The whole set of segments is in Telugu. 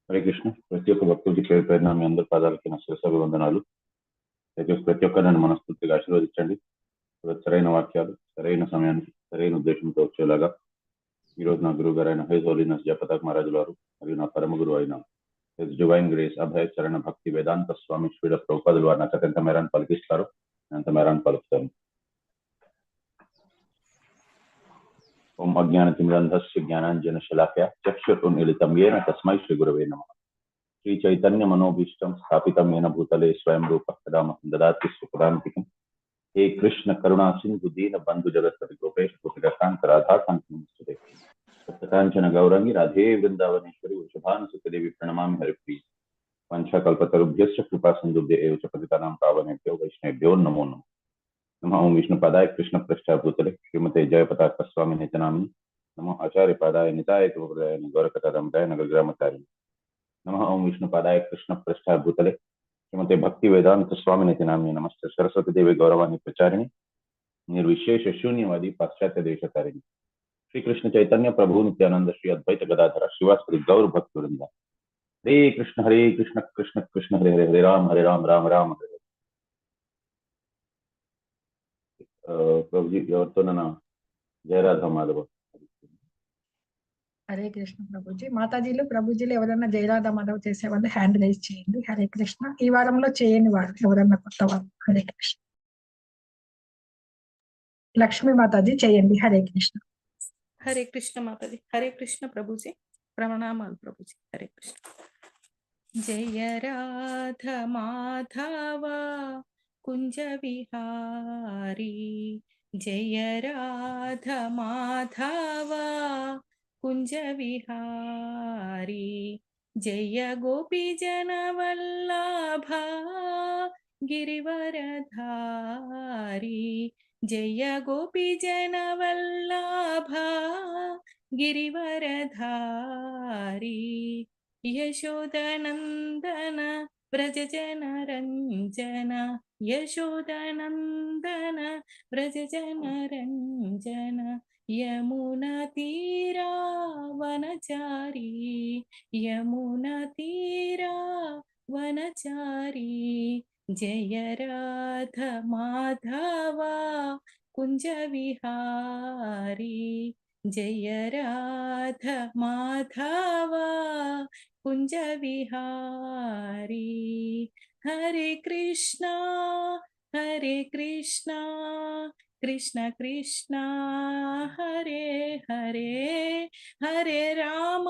హరే కృష్ణ. ప్రతి ఒక్క భక్తుడికి పేరు పేరున మీ అందరి పాదాలకి నా శిరసాభివందనాలు. దయచేసి ప్రతి ఒక్కరిని మనస్ఫూర్తిగా ఆశీర్వదించండి. సరైన వాక్యాలు సరైన సమయానికి సరైన ఉద్దేశంతో వచ్చేలాగా ఈరోజు నా గురువు గారు అయిన హైజ్ హోలీనెస్ జయపతాక్ మహారాజు గారు మరియు నా పరమ గురువు అయిన హిజ్ డివైన్ గ్రేస్ అభయ చరణ భక్తి వేదాంత స్వామి శ్రీల ప్రభుపాదులు వారు నాకు ఎంత మేరాన్ని పలికిస్తారు, ఎంత మేరాన్ని పలుకుతాను. ఓం అజ్ఞానతిమిరంధస్య జ్ఞానాంజనశలాకయ చక్షురున్మిళితం యేన తస్మై శ్రీ గురవే నమః. శ్రీ చైతన్య మనోభీష్టం స్థాపితం येन భూతలే స్వయం రూప కదా మహ్యం దదాతి సుఖదాంతికం. हे कृष्ण करुणा सिंधु दीन बंधु जगत्पति गोपेश गोपिकांत राधाकांत नमस्ते. सत्यकांचन गौरंगी राधे वृंदावनेश्वरी वृषभानुसुते देवी प्रणमामि हरिप्रिय. वंशाकल्पतरुभ्यश्च कृपा सिन्धुभ्य एव च पतितानां पावनेभ्यो वैष्णवेभ्यो नमो नमः. नमः ओं विष्णुपादाय कृष्णप्रेष्ठाय भूतले श्रीमते जयपताक स्वामी नित्यनामिनि. नमः आचार्यपादाय निताय कृपयाय गौरकथादामताय नगरग्रामचारिणे. नमः ओं विष्णुपादाय कृष्णप्रेष्ठाय भूतले श्रीमते भक्ति वेदांत स्वामी नित्यनामिने. नमस्ते सरस्वती देवी गौरवाणी प्रचारिणी निर्विशेष शून्यवादी पाश्चात्य देशतारिणी. श्री कृष्ण चैतन्य प्रभु नित्यानंद श्री अद्वैत गदाधर श्रीवासदि गौर भक्त वृंद. हरे कृष्ण कृष्ण कृष्ण हरे हरे हरे राम राम राम हरे. प्रभु जी तो ना जय राधा माधव. హరే కృష్ణ ప్రభుజీ. మాతాజీలు ప్రభుజీలు ఎవరైనా జయరాధ మాధవ్ చేసే వాళ్ళు హ్యాండ్ రైజ్ చేయండి. హరే కృష్ణ. ఈ వారంలో చేయని వారు ఎవరైనా కొత్త వారు. హరే కృష్ణ. లక్ష్మీ మాతాజీ చేయండి. హరే కృష్ణ. హరే కృష్ణ మాతాజీ. హరే కృష్ణ ప్రభుజీ. ప్రణామాలు ప్రభుజీ. హరే కృష్ణ. జయ రాధ మాధవ కుంజ విహారీ, జయ రాధ మాధవ కుంజ విహారీ, జయ గోపీ జన వల్లభ గిరివరధారీ, జయ గోపీ జన వల్లభ గిరివరధారీ, యశోదనందన వ్రజ జన రంజన, యశోదనందన వ్రజ జన రంజన, యమునా తీరా వనచారి, యమునా తీరా వనచారి, జయ రాధ మాధవ కుంజ విహారీ, జయ రాధ మాధవ కుంజ విహారీ. హరే కృష్ణ కృష్ణ కృష్ణ హరే హరే, హరే రామ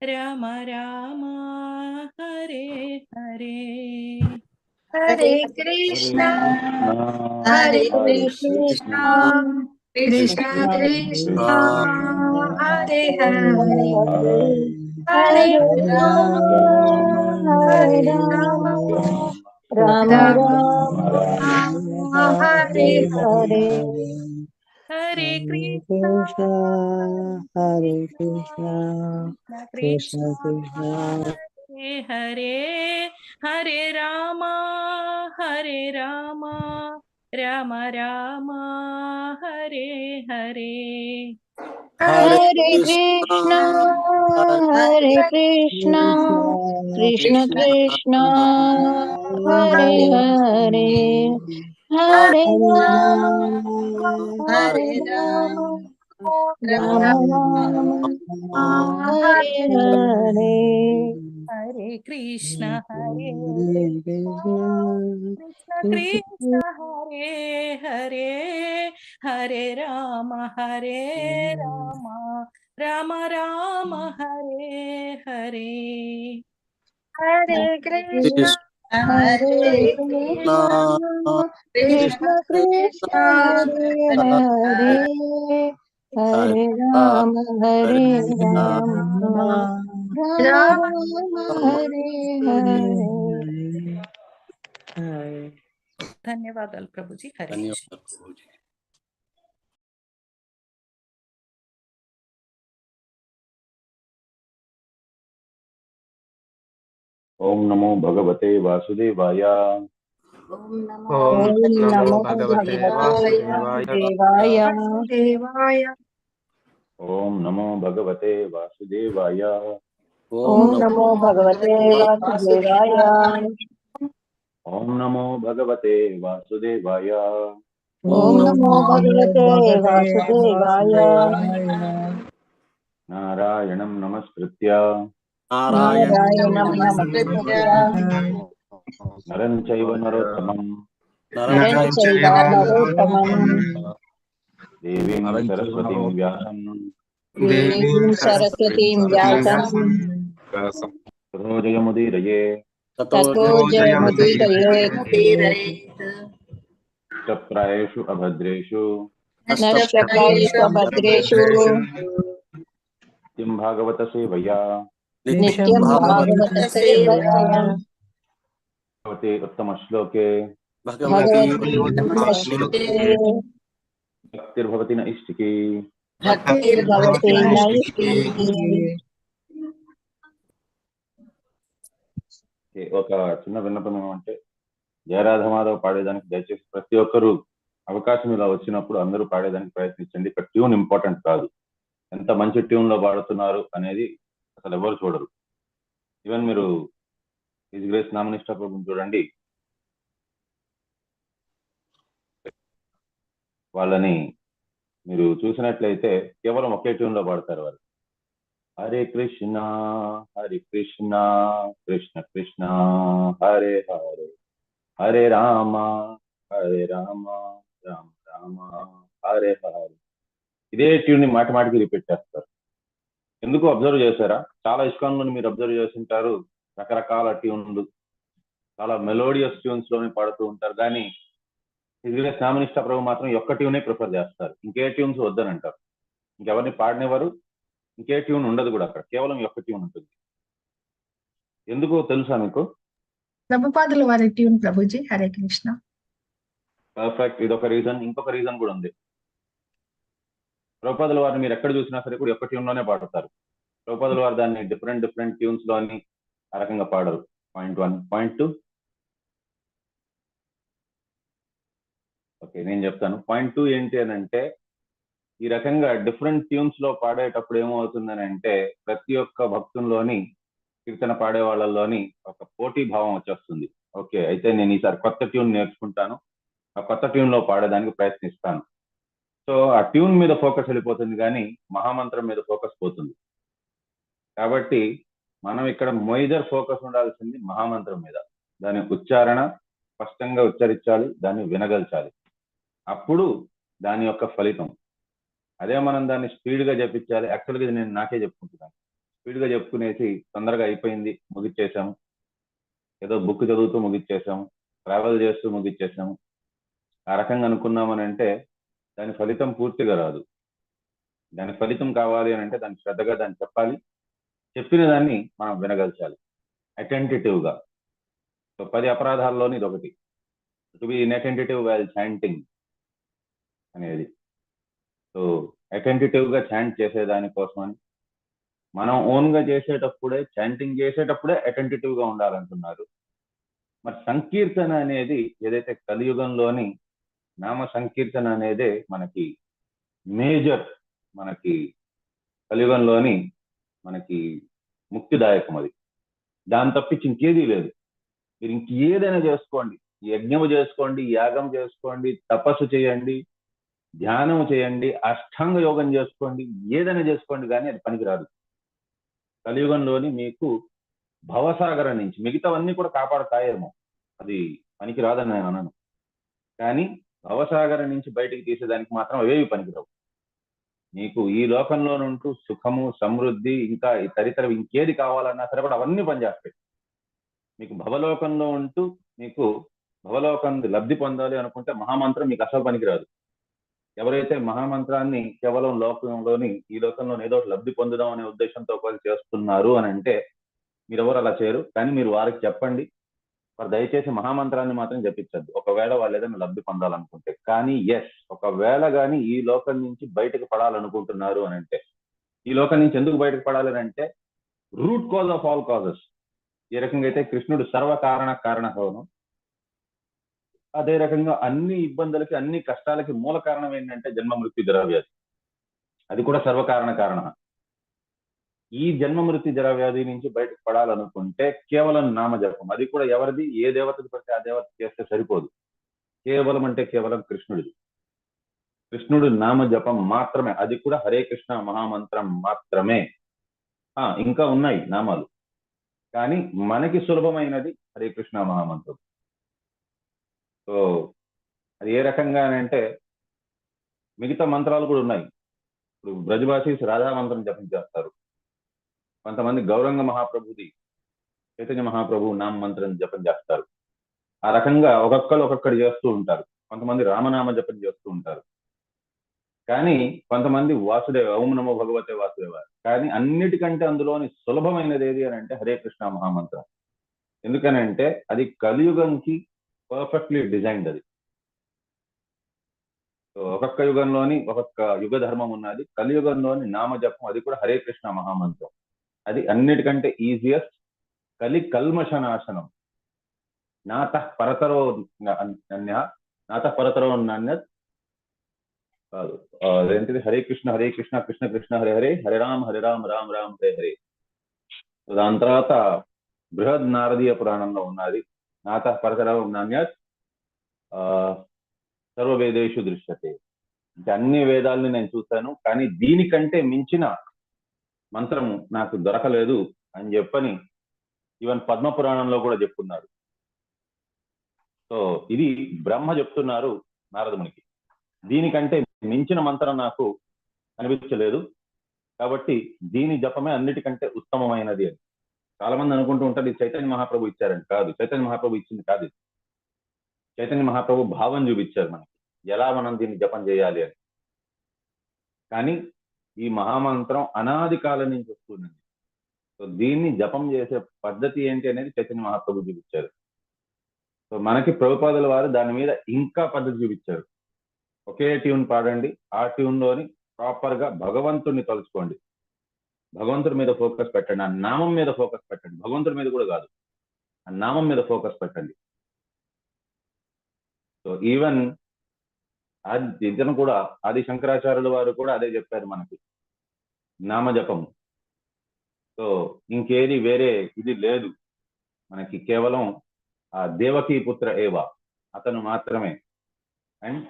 రామ రామ హరే హరే. హరే కృష్ణ కృష్ణ కృష్ణ హరే హరే, హరే రామ రామ హరే హరే. హరే కృష్ణ కృష్ణ కృష్ణ హరే హరే, హరే రామ రామ రామ హరే హరే. హరే కృష్ణ కృష్ణ కృష్ణ హరే హరే, హరే రామ రామ హరే హరే. హరే కృష్ణ కృష్ణ హరే హరే, హరే రామ రామ హరే హరే. హరే కృష్ణ కృష్ణ కృష్ణ హరే హరే, హరే రామ రామ హరే హరే. ధన్యవాదాలు ప్రభుజీ. హరే కృష్ణ. ओम नमो भगवते वासुदेवाय. ఓం నమో భగవతే వాసుదేవాయ. ఓం నమో భగవతే వాసుదేవాయ. ఓం నమో భగవతే వాసుదేవాయ. ఓం నమో భగవతే వాసుదేవాయ. ఓం నమో భగవతే వాసుదేవాయ. నారాయణం నమస్కృత్య నారాయణం నమస్కృత్య నరం చైవ నరోత్తమం నరం చైవ నరోత్తమం దేవీం సరస్వతీం వ్యాసం దేవీం సరస్వతీం వ్యాసం తతో జయముదీరయే. తతో జయముదీరయేత్. నష్టప్రాయేషు అభద్రేషు నష్టప్రాయేషు అభద్రేషు నిత్యం భాగవత సేవయా నిత్యం భాగవత సేవయా భగవతే ఉత్తమ శ్లోకే భగవతి ఉత్తమశ్లోకే భక్తిర్భవతి న ఇష్టికి. భక్తిర్భవతి నైష్టికీ. ఒక చిన్న విన్నపం ఏమంటే, జయరాధమాధవ్ పాడేదానికి దయచేసి ప్రతి ఒక్కరూ అవకాశం ఇలా వచ్చినప్పుడు అందరూ పాడేదానికి ప్రయత్నించండి. ఇక్కడ ట్యూన్ ఇంపార్టెంట్ కాదు, ఎంత మంచి ట్యూన్ లో పాడుతున్నారు అనేది అసలు ఎవరు చూడరు. ఈవెన్ మీరు హిజ్ గ్రేస్ నామనిష్ట ప్రభుని చూడండి, వాళ్ళని మీరు చూసినట్లయితే కేవలం ఒకే ట్యూన్ లో పాడతారు వారు. హరే కృష్ణ హరే కృష్ణ కృష్ణ కృష్ణ హరే హరే హరే రామ రామ రామ హరే హరే. ఇదే ట్యూన్ ని మాటి మాటికి రిపీట్ చేస్తారు. ఎందుకు అబ్జర్వ్ చేశారా? చాలా ఇస్కాన్లను మీరు అబ్జర్వ్ చేస్తుంటారు, రకరకాల ట్యూన్లు, చాలా మెలోడియస్ ట్యూన్స్ లోనే పాడుతూ ఉంటారు. కానీ ఇదిగే నామనిష్ట ప్రభు మాత్రం ఒక్క ట్యూనే ప్రిఫర్ చేస్తారు, ఇంకే ట్యూన్స్ వద్దని అంటారు. ఇంకెవరిని పాడినవారు, ఇంకే ట్యూన్ ఉండదు కూడా అక్కడ, కేవలం ఒక్క ట్యూన్ ఉంటుంది. ఎందుకో తెలుసా మీకు? ప్రభుపాదుల వారి ట్యూన్ ప్రభుజీ. హరే కృష్ణ. పర్ఫెక్ట్, ఇదొక రీజన్. ఇంకొక రీజన్ కూడా ఉంది. ప్రభుపాదుల వారిని మీరు ఎక్కడ చూసినా సరే కూడా ఒక్క ట్యూన్ లోనే పాడతారు. ప్రభుపాదుల వారు దాన్ని డిఫరెంట్ డిఫరెంట్ ట్యూన్స్ లో అని ఆ రకంగా పాడరు. పాయింట్ 1. పాయింట్ 2, ఓకే నేను చెప్తాను. పాయింట్ 2 ఏంటి అని అంటే, ఈ రకంగా డిఫరెంట్ ట్యూన్స్ లో పాడేటప్పుడు ఏమవుతుందని అంటే, ప్రతి ఒక్క భక్తుల్లోని, కీర్తన పాడే వాళ్ళలోని ఒక పోటీ భావం వచ్చేస్తుంది. ఓకే, అయితే నేను ఈసారి కొత్త ట్యూన్ నేర్చుకుంటాను, ఆ కొత్త ట్యూన్ లో పాడేదానికి ప్రయత్నిస్తాను. సో ఆ ట్యూన్ మీద ఫోకస్ వెళ్ళిపోతుంది, కానీ మహామంత్రం మీద ఫోకస్ పోతుంది. కాబట్టి మనం ఇక్కడ మేజర్ ఫోకస్ ఉండాల్సింది మహామంత్రం మీద. దాని ఉచ్చారణ స్పష్టంగా ఉచ్చరించాలి, దాన్ని వినగలచాలి. అప్పుడు దాని యొక్క ఫలితం. అదే మనం దాన్ని స్పీడ్ గా చెప్పించాలి. యాక్చువల్గా ఇది నేను నాకే చెప్పుకుంటున్నాను. స్పీడ్ గా చెప్పుకునేసి తొందరగా అయిపోయింది, ముగిచ్చేసాము, ఏదో బుక్ చదువుతూ ముగిచ్చేసాము, ట్రావెల్ చేస్తూ ముగిచ్చేసాము, ఆ రకంగా అనుకున్నామని అంటే దాని ఫలితం పూర్తిగా రాదు. దాని ఫలితం కావాలి అని అంటే దాన్ని శ్రద్ధగా దాన్ని చెప్పాలి, చెప్పిన దాన్ని మనం వినగలచాలి అటెంటివ్ గా. సో 10 అపరాధాల్లోని ఇది ఒకటి, to be inattentive while chanting అనేది. సో అటెంటివ్ గా చాంట్ చేసేదానికోసమని మనం ఓన్ గా చేసేటప్పుడే, చాంటింగ్ చేసేటప్పుడే అటెంటివ్ గా ఉండాలంటున్నారు. మరి సంకీర్తన అనేది ఏదైతే కలియుగంలోని నామ సంకీర్తన అనేదే మనకి మేజర్, మనకి కలియుగంలోని మనకి ముక్తిదాయకం. అది దాని తప్పించి ఇంకేదీ లేదు. మీరు ఇంకేదైనా చేసుకోండి, యజ్ఞము చేసుకోండి, యాగం చేసుకోండి, తపస్సు చేయండి, ధ్యానం చేయండి, అష్టాంగ యోగం చేసుకోండి, ఏదైనా చేసుకోండి, కానీ అది పనికిరాదు. కలియుగంలోని మీకు భవసాగరం నుంచి మిగతావన్నీ కూడా కాపాడతాయేమో, అది పనికి రాదని నేను అనను, కానీ భవసాగరం నుంచి బయటికి తీసేదానికి మాత్రం అవేవి పనికిరావు. మీకు ఈ లోకంలో నుంటూ సుఖము, సమృద్ధి, ఇంకా తదితర ఇంకేది కావాలన్నా సరే కూడా అవన్నీ పనిచేస్తాయి. మీకు భవలోకంలో ఉంటూ మీకు భవలోకం లబ్ధి పొందాలి అనుకుంటే మహామంత్రం మీకు అసలు పనికిరాదు. ఎవరైతే మహామంత్రాన్ని కేవలం లోకంలోని, ఈ లోకంలో ఏదో లబ్ధి పొందుదాం అనే ఉద్దేశంతో ఒకరు చేస్తున్నారు అని అంటే మీరెవరు అలా చేయరు. కానీ మీరు వారికి చెప్పండి, వారు దయచేసి మహామంత్రాన్ని మాత్రం జపించద్దు, ఒకవేళ వాళ్ళు ఏదైనా లబ్ధి పొందాలనుకుంటే. కానీ ఒకవేళ కానీ ఈ లోకం నుంచి బయటకు పడాలనుకుంటున్నారు అని అంటే, ఈ లోకం నుంచి ఎందుకు బయటకు పడాలని అంటే root cause of all causes. ఏ రకంగా అయితే కృష్ణుడు సర్వకారణ కారణహోను, అదే రకంగా అన్ని ఇబ్బందులకి, అన్ని కష్టాలకి మూల కారణం ఏంటంటే జన్మ మృత్యు జరావ్యాధి. అది కూడా సర్వకారణ కారణ. ఈ జన్మ మృత్యు జర వ్యాధి నుంచి బయటకు పడాలనుకుంటే కేవలం నామజపం, అది కూడా ఎవరిది, ఏ దేవతది పడితే ఆ దేవత చేస్తే సరిపోదు. కేవలం అంటే కేవలం కృష్ణుడిది. కృష్ణుడు నామ జపం మాత్రమే, అది కూడా హరే కృష్ణ మహామంత్రం మాత్రమే. ఇంకా ఉన్నాయి నామాలు, కానీ మనకి సులభమైనది హరే కృష్ణ మహామంత్రం. సో అది ఏ రకంగానంటే మిగతా మంత్రాలు కూడా ఉన్నాయి. ఇప్పుడు బ్రజభాషీస్ రాధా మంత్రం జపం చేస్తారు, కొంతమంది గౌరంగ మహాప్రభుది చైతన్య మహాప్రభు నామ మంత్రం జపం చేస్తారు. ఆ రకంగా ఒక్కొక్కరు చేస్తూ ఉంటారు. కొంతమంది రామనామ జపం చేస్తూ ఉంటారు, కానీ కొంతమంది వాసుదేవ, ఓం నమో భగవతే వాసుదేవ. కానీ అన్నిటికంటే అందులోని సులభమైనది ఏది అని అంటే హరే కృష్ణ మహామంత్రం. ఎందుకనంటే అది కలియుగంకి పర్ఫెక్ట్లీ డిజైన్డ్. అది ఒక్కొక్క యుగంలోని ఒక్కొక్క యుగ ధర్మం ఉన్నది. కలియుగంలోని నామజపం, అది కూడా హరే కృష్ణ మహామంత్రం. అది అన్నిటికంటే ఈజియెస్ట్. కలి కల్మషనాశనం. నాత పరతరో నాన్య, నాత పరతరో నాణ్యత్ కాదు, అదేంటిది, హరే కృష్ణ కృష్ణ కృష్ణ హరే హరే, హరే రామ రామ రామ హరే హరే. దాని తర్వాత బృహద్ నారదీయ పురాణంలో ఉన్నది, నాత పరతరో నాణ్యత్ సర్వవేదేషు దృశ్యతే. అంటే అన్ని వేదాలని నేను చూశాను, కానీ దీనికంటే మించిన మంత్రము నాకు దొరకలేదు అని చెప్పని ఈవెన్ పద్మ పురాణంలో కూడా చెప్పున్నారు. సో ఇది బ్రహ్మ చెప్తున్నారు నారదమునికి, దీనికంటే మించిన మంత్రం నాకు అనిపించలేదు, కాబట్టి దీని జపమే అన్నిటికంటే ఉత్తమమైనది అని. చాలా మంది అనుకుంటూ ఉంటారు ఇది చైతన్య మహాప్రభు ఇచ్చారని. కాదు, చైతన్య మహాప్రభు ఇచ్చింది కాదు. చైతన్య మహాప్రభు భావం చూపించారు మనకి, ఎలా మనం దీన్ని జపం చేయాలి అని. కానీ ఈ మహామంత్రం అనాది కాలం నుంచి వస్తుంది. సో దీన్ని జపం చేసే పద్ధతి ఏంటి అనేది చైతన్య మహాప్రభు చూపించారు. సో మనకి ప్రభుపాదుల వారు దాని మీద ఇంకా పద్ధతి చూపించారు. ఒకే ట్యూన్ పాడండి, ఆ ట్యూన్ లోని ప్రాపర్ గా భగవంతుడిని తలుచుకోండి, భగవంతుడి మీద ఫోకస్ పెట్టండి, ఆ నామం మీద ఫోకస్ పెట్టండి. భగవంతుడి మీద కూడా కాదు, ఆ నామం మీద ఫోకస్ పెట్టండి. సో ఈవెన్ ఇతను కూడా, ఆది శంకరాచార్యుల వారు కూడా అదే చెప్పారు మనకి, నామజపం. సో ఇంకేది వేరే ఇది లేదు మనకి, కేవలం ఆ దేవకీ పుత్ర ఏవ, అతను మాత్రమే. అండ్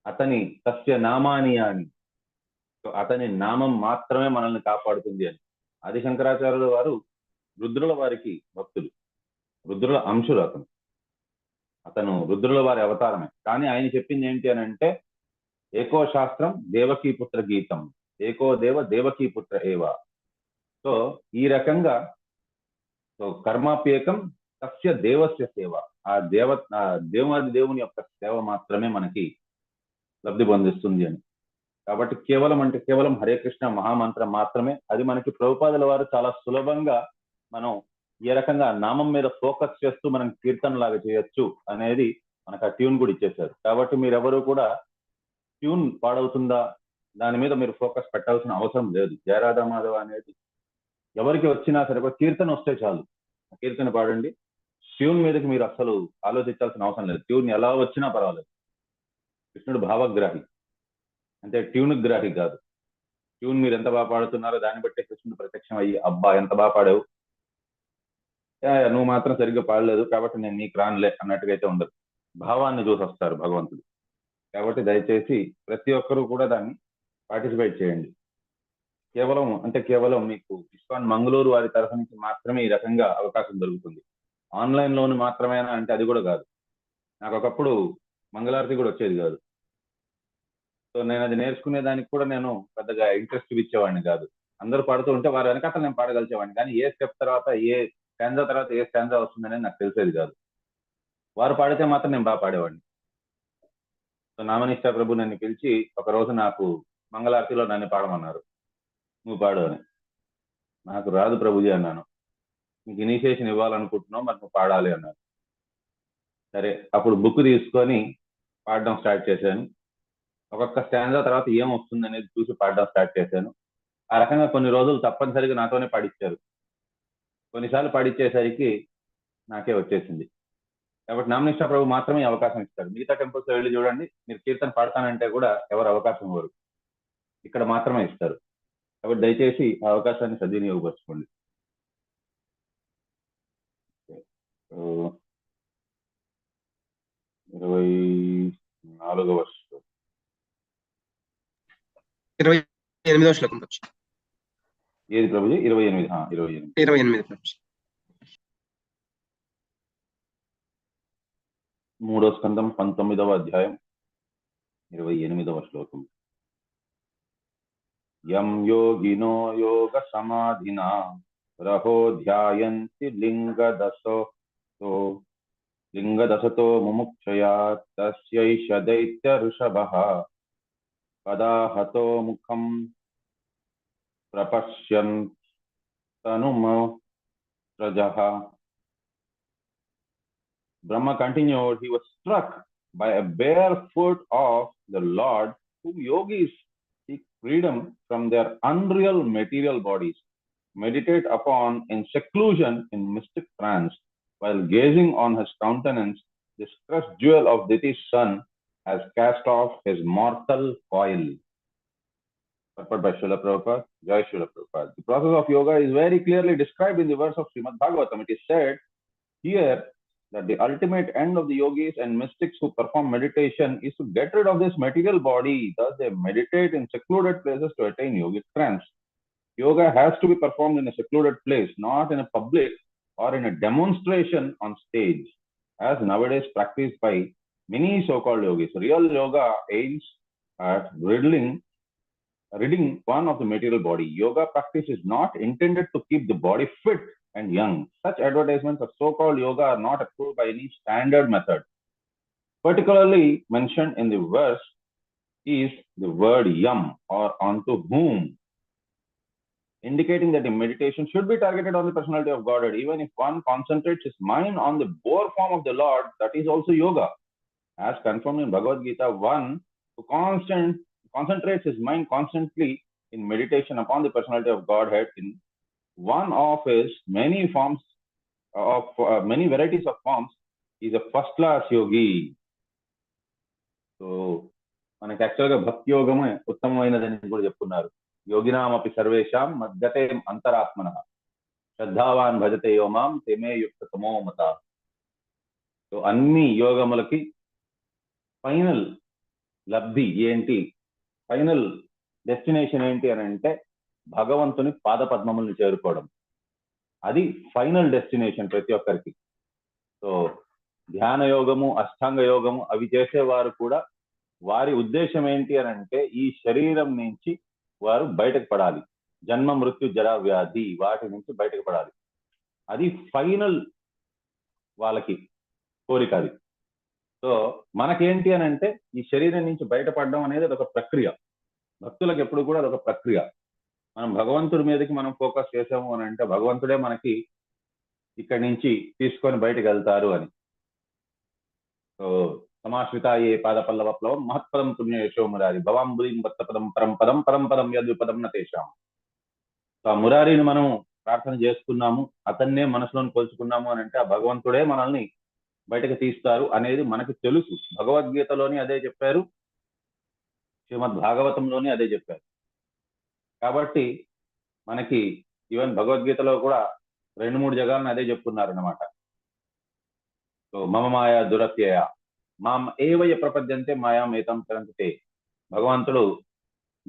అతని తస్య నామాని అని, అతని నామం మాత్రమే మనల్ని కాపాడుతుంది అని. ఆది శంకరాచార్యుల వారు రుద్రుల వారికి భక్తులు, రుద్రుల అంశులు. అతను రుద్రుల వారి అవతారమే. కానీ ఆయన చెప్పింది ఏంటి అని అంటే, ఏకో శాస్త్రం దేవకీ పుత్ర గీతం, ఏకో దేవ దేవకీ పుత్ర ఏవ. సో ఈ రకంగా సో కర్మాప్యేకం తస్య దేవస్య సేవ, ఆ దేవాది దేవుని యొక్క సేవ మాత్రమే మనకి లబ్ధి పొందిస్తుంది అని. కాబట్టి కేవలం అంటే కేవలం హరే కృష్ణ మహామంత్రం మాత్రమే. అది మనకి ప్రభుపాదుల వారు చాలా సులభంగా మనం ఏ రకంగా నామం మీద ఫోకస్ చేస్తూ మనం కీర్తన లాగా చేయొచ్చు అనేది మనకు ఆ ట్యూన్ కూడా ఇచ్చేశారు. కాబట్టి మీరెవరు కూడా ట్యూన్ పాడవుతుందా దాని మీద మీరు ఫోకస్ పెట్టాల్సిన అవసరం లేదు. జయరాధా మాధవ అనేది ఎవరికి వచ్చినా సరే కీర్తన వస్తే చాలు, కీర్తన పాడండి. ట్యూన్ మీదకి మీరు అసలు ఆలోచించాల్సిన అవసరం లేదు, ట్యూన్ ఎలా వచ్చినా పర్వాలేదు. కృష్ణుడు భావగ్రాహి, అంటే ట్యూన్ గ్రాహి కాదు. ట్యూన్ మీరు ఎంత బాగా పాడుతున్నారో దాన్ని బట్టే కృష్ణుడు ప్రత్యక్షం అయ్యి, అబ్బా ఎంత బాగా పాడావు, నువ్వు మాత్రం సరిగ్గా పాడలేదు కాబట్టి నేను నీకు రానులే అన్నట్టుగా అయితే ఉండదు. భావాన్ని చూసి వస్తారు భగవంతుడు. కాబట్టి దయచేసి ప్రతి ఒక్కరూ కూడా దాన్ని పార్టిసిపేట్ చేయండి. కేవలం మీకు ఇస్కాన్ మంగళూరు వారి తరఫు నుంచి మాత్రమే ఈ రకంగా అవకాశం దొరుకుతుంది. ఆన్లైన్ లోని మాత్రమేనా అంటే అది కూడా కాదు. నాకు ఒకప్పుడు మంగళారతి కూడా వచ్చేది కాదు. సో నేను అది నేర్చుకునే దానికి కూడా నేను పెద్దగా ఇంట్రెస్ట్ ఇచ్చేవాడిని కాదు. అందరూ పాడుతూ ఉంటే వారి వెనకాల నేను పాడగలిచేవాడిని, కానీ ఏ స్టెప్ తర్వాత ఏ స్టాంజా తర్వాత ఏ స్టాంజా వస్తుందనేది నాకు తెలిసేది కాదు. వారు పాడితే మాత్రం నేను బాగా పాడేవాడిని. సో నామనిష్టా ప్రభు నన్ను పిలిచి ఒకరోజు నాకు మంగళారతిలో నన్ను పాడమన్నారు, నువ్వు పాడు అని. నాకు రాదు ప్రభుజీ అన్నాను. నీకు ఇనిషియేషన్ ఇవ్వాలనుకుంటున్నావు, మరి నువ్వు పాడాలి అన్నారు. సరే, అప్పుడు బుక్ తీసుకొని పాడడం స్టార్ట్ చేశాను. ఒక్కొక్క స్టాంజా తర్వాత ఏం వస్తుంది అనేది చూసి పాడడం స్టార్ట్ చేశాను. ఆ రకంగా కొన్ని రోజులు తప్పనిసరిగా నాతోనే పాడిచ్చారు. కొన్నిసార్లు పాడిచ్చేసరికి నాకే వచ్చేసింది. కాబట్టి నామనిష్టా ప్రభు మాత్రమే అవకాశం ఇస్తారు. మిగతా టెంపుల్స్ వెళ్ళి చూడండి, మీరు కీర్తన పాడతానంటే కూడా ఎవరు అవకాశం ఇవ్వరు. ఇక్కడ మాత్రమే ఇస్తారు. కాబట్టి దయచేసి ఆ అవకాశాన్ని సద్వినియోగపరచుకోండి. 24వ శ్లోకం. 28వ శ్లోకం ప్రభుజీ. ఏది ప్రభుజీ? 28. 28 ప్రభుజీ. 3వ స్కందం 19వ అధ్యాయం 28వ శ్లోకం. యం యోగినో యోగ సమాధినా రహో ధ్యాయంతి లింగదశతో ముముక్షయా తస్యైష దైత్య ఋషభః పదాహతో ముఖం ప్రపశ్యన్ తనుమోజః. Brahma continued, he was struck by a bare foot of the Lord, whom yogis seek freedom from their unreal material bodies, meditate upon in seclusion in mystic trance. While gazing on his countenance, this crushed jewel of Diti's son has cast off his mortal coil. Purport by Srila Prabhupada, Jai Srila Prabhupada. The process of yoga is very clearly described in the verse of Srimad Bhagavatam. It is said here that the ultimate end of the yogis and mystics who perform meditation is to get rid of this material body. Thus, they meditate in secluded places to attain yogic trance. Yoga has to be performed in a secluded place, not in a public or in a demonstration on stage, as nowadays practiced by many so-called yogis. Real yoga aims at ridding one of the material body. Yoga practice is not intended to keep the body fit and young. Such advertisements of so-called yoga are not approved by any standard method. Particularly mentioned in the verse is the word yam, or unto whom, indicating that the meditation should be targeted on the personality of Godhead. Even if one concentrates his mind on the boar form of the Lord, that is also yoga. As confirmed in Bhagavad Gita, one who concentrates his mind constantly in meditation upon the personality of Godhead in one of his many forms of many varieties of forms is a first class yogi. So మనకి యాక్చువల్గా భక్తి యోగమే ఉత్తమమైనదని కూడా చెప్పుకున్నారు. యోగినామపి సర్వేషాం మద్గతే అంతరాత్మనః శ్రద్ధావాన్ భజతే యోమాం తేమే యుక్త తమో మత. సో అన్ని యోగములకి ఫైనల్ లబ్ధి ఏంటి, ఫైనల్ డెస్టినేషన్ ఏంటి అని అంటే భగవంతుని పాద పద్మములను చేరుకోవడం. అది ఫైనల్ డెస్టినేషన్ ప్రతి ఒక్కరికి. సో ధ్యాన యోగము, అష్టాంగ యోగము అవి చేసేవారు కూడా వారి ఉద్దేశం ఏంటి అని అంటే ఈ శరీరం నుంచి వారు బయటకు పడాలి. జన్మ మృత్యు జరా వ్యాధి వాటి నుంచి బయటకు పడాలి. అది ఫైనల్ వాళ్ళకి కోరిక. అది సో మనకేంటి అని అంటే ఈ శరీరం నుంచి బయటపడడం అనేది అదొక ప్రక్రియ. భక్తులకు ఎప్పుడు కూడా అదొక ప్రక్రియ. మనం భగవంతుడి మీదకి మనం ఫోకస్ చేసాము అని అంటే భగవంతుడే మనకి ఇక్కడి నుంచి తీసుకొని బయటకు వెళ్తారు అని. సో సమాశ్రిత ఏ పాద పల్లవ ప్లవం మహత్పదం పుణ్య యశో మురారి భవాంబుదీం వత్తపదం పరం పదం పరం పదం యద్విపదం నతేషాం. సో ఆ మురారిని మనం ప్రార్థన చేసుకున్నాము, అతన్నే మనసులోని కొలుచుకున్నాము అని అంటే ఆ భగవంతుడే మనల్ని బయటకు తీస్తారు అనేది మనకి తెలుసు. భగవద్గీతలోని అదే చెప్పారు, శ్రీమద్ భాగవతంలోని అదే చెప్పారు. కాబట్టి మనకి ఈవెన్ భగవద్గీతలో కూడా 2-3 జగాలను అదే చెప్తున్నారు అన్నమాట. సో మమ మాయా దురత్యయ మాం ఏవయ ప్రపద్యంతే మాయాం ఏతం చరంతే. భగవంతుడు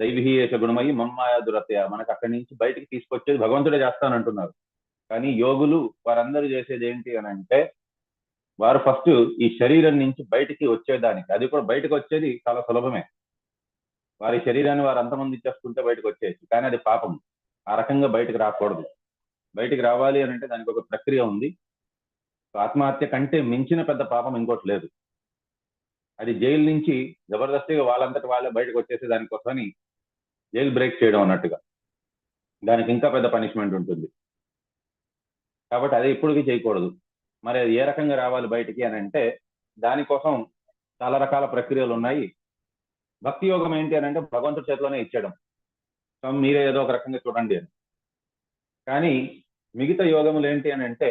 దైవీయేష గుణమయ్యి మమ మాయా దురత్యయ, మనకు అక్కడి నుంచి బయటికి తీసుకొచ్చేది భగవంతుడే చేస్తానంటున్నారు. కానీ యోగులు వారందరూ చేసేది ఏంటి అని అంటే వారు ఫస్ట్ ఈ శరీరం నుంచి బయటికి వచ్చేదానికి, అది కూడా బయటకు వచ్చేది చాలా సులభమే. వారి శరీరాన్ని వారు అంతమంది ఇచ్చేస్తుంటే బయటకు వచ్చేసి, కానీ అది పాపం. ఆ రకంగా బయటకు రాకూడదు. బయటికి రావాలి అని అంటే దానికి ఒక ప్రక్రియ ఉంది. ఆత్మహత్య కంటే మించిన పెద్ద పాపం ఇంకోటి లేదు. అది జైలు నుంచి జబర్దస్తిగా వాళ్ళంతటి వాళ్ళే బయటకు వచ్చేసి దానికోసమని జైలు బ్రేక్ చేయడం అన్నట్టుగా దానికి ఇంకా పెద్ద పనిష్మెంట్ ఉంటుంది. కాబట్టి అది ఎప్పటికీ చేయకూడదు. మరి అది ఏ రకంగా రావాలి బయటికి అని అంటే దానికోసం చాలా రకాల ప్రక్రియలు ఉన్నాయి. భక్తి యోగం ఏంటి అని అంటే భగవంతుడి చేతిలోనే ఇచ్చేయడం, మీరే ఏదో ఒక రకంగా చూడండి అని. కానీ మిగతా యోగములు ఏంటి అని అంటే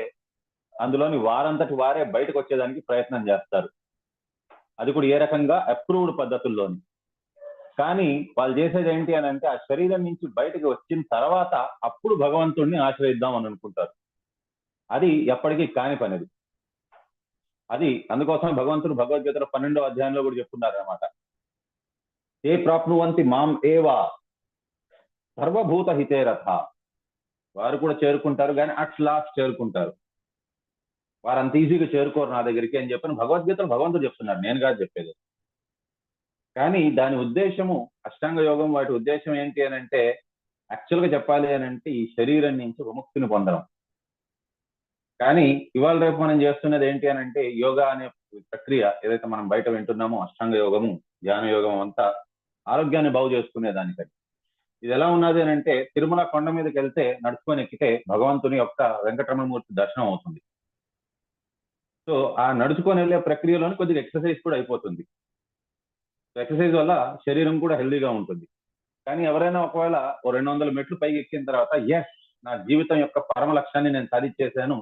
అందులోని వారంతటి వారే బయటకు వచ్చేదానికి ప్రయత్నం చేస్తారు. అది కూడా ఏ రకంగా అప్రూవ్డ్ పద్ధతుల్లోని. కానీ వాళ్ళు చేసేది ఏంటి అని అంటే ఆ శరీరం నుంచి బయటకు వచ్చిన తర్వాత అప్పుడు భగవంతుడిని ఆశ్రయిద్దాం అని అనుకుంటారు. అది ఎప్పటికీ కాని పనిది. అది అందుకోసం భగవంతుడు భగవద్గీతలో 12వ అధ్యాయంలో కూడా చెప్తున్నారు అనమాట. ఏ ప్రాప్నువంతి మాం ఏవా సర్వభూత హితేరథ. వారు కూడా చేరుకుంటారు, కానీ అట్ లాస్ట్ చేరుకుంటారు. వారు అంత ఈజీగా చేరుకోరు నా దగ్గరికి అని చెప్పని భగవద్గీతలో భగవంతుడు చెప్తున్నారు, నేను కాదు చెప్పేది. కానీ దాని ఉద్దేశము, అష్టాంగ యోగం వాటి ఉద్దేశం ఏంటి అని అంటే, యాక్చువల్గా చెప్పాలి అని అంటే ఈ శరీరం నుంచి విముక్తిని పొందడం. కానీ ఇవాళ రేపు మనం చేస్తున్నది ఏంటి అని అంటే, యోగా అనే ప్రక్రియ ఏదైతే మనం బయట వింటున్నామో, అష్టాంగ యోగము, ధ్యాన యోగం అంతా ఆరోగ్యాన్ని బాగు చేసుకునే దానికని. ఇది ఎలా ఉన్నది అని అంటే, తిరుమల కొండ మీదకి వెళ్తే నడుచుకొని ఎక్కితే భగవంతుని యొక్క వెంకటరమణమూర్తి దర్శనం అవుతుంది. సో ఆ నడుచుకొని వెళ్ళే ప్రక్రియలోని కొద్దిగా ఎక్సర్సైజ్ కూడా అయిపోతుంది. ఎక్సర్సైజ్ వల్ల శరీరం కూడా హెల్దీగా ఉంటుంది. కానీ ఎవరైనా ఒకవేళ 200 మెట్లు పైకి ఎక్కిన తర్వాత, ఎస్ నా జీవితం యొక్క పరమ లక్ష్యాన్ని నేను సాధించేశాను,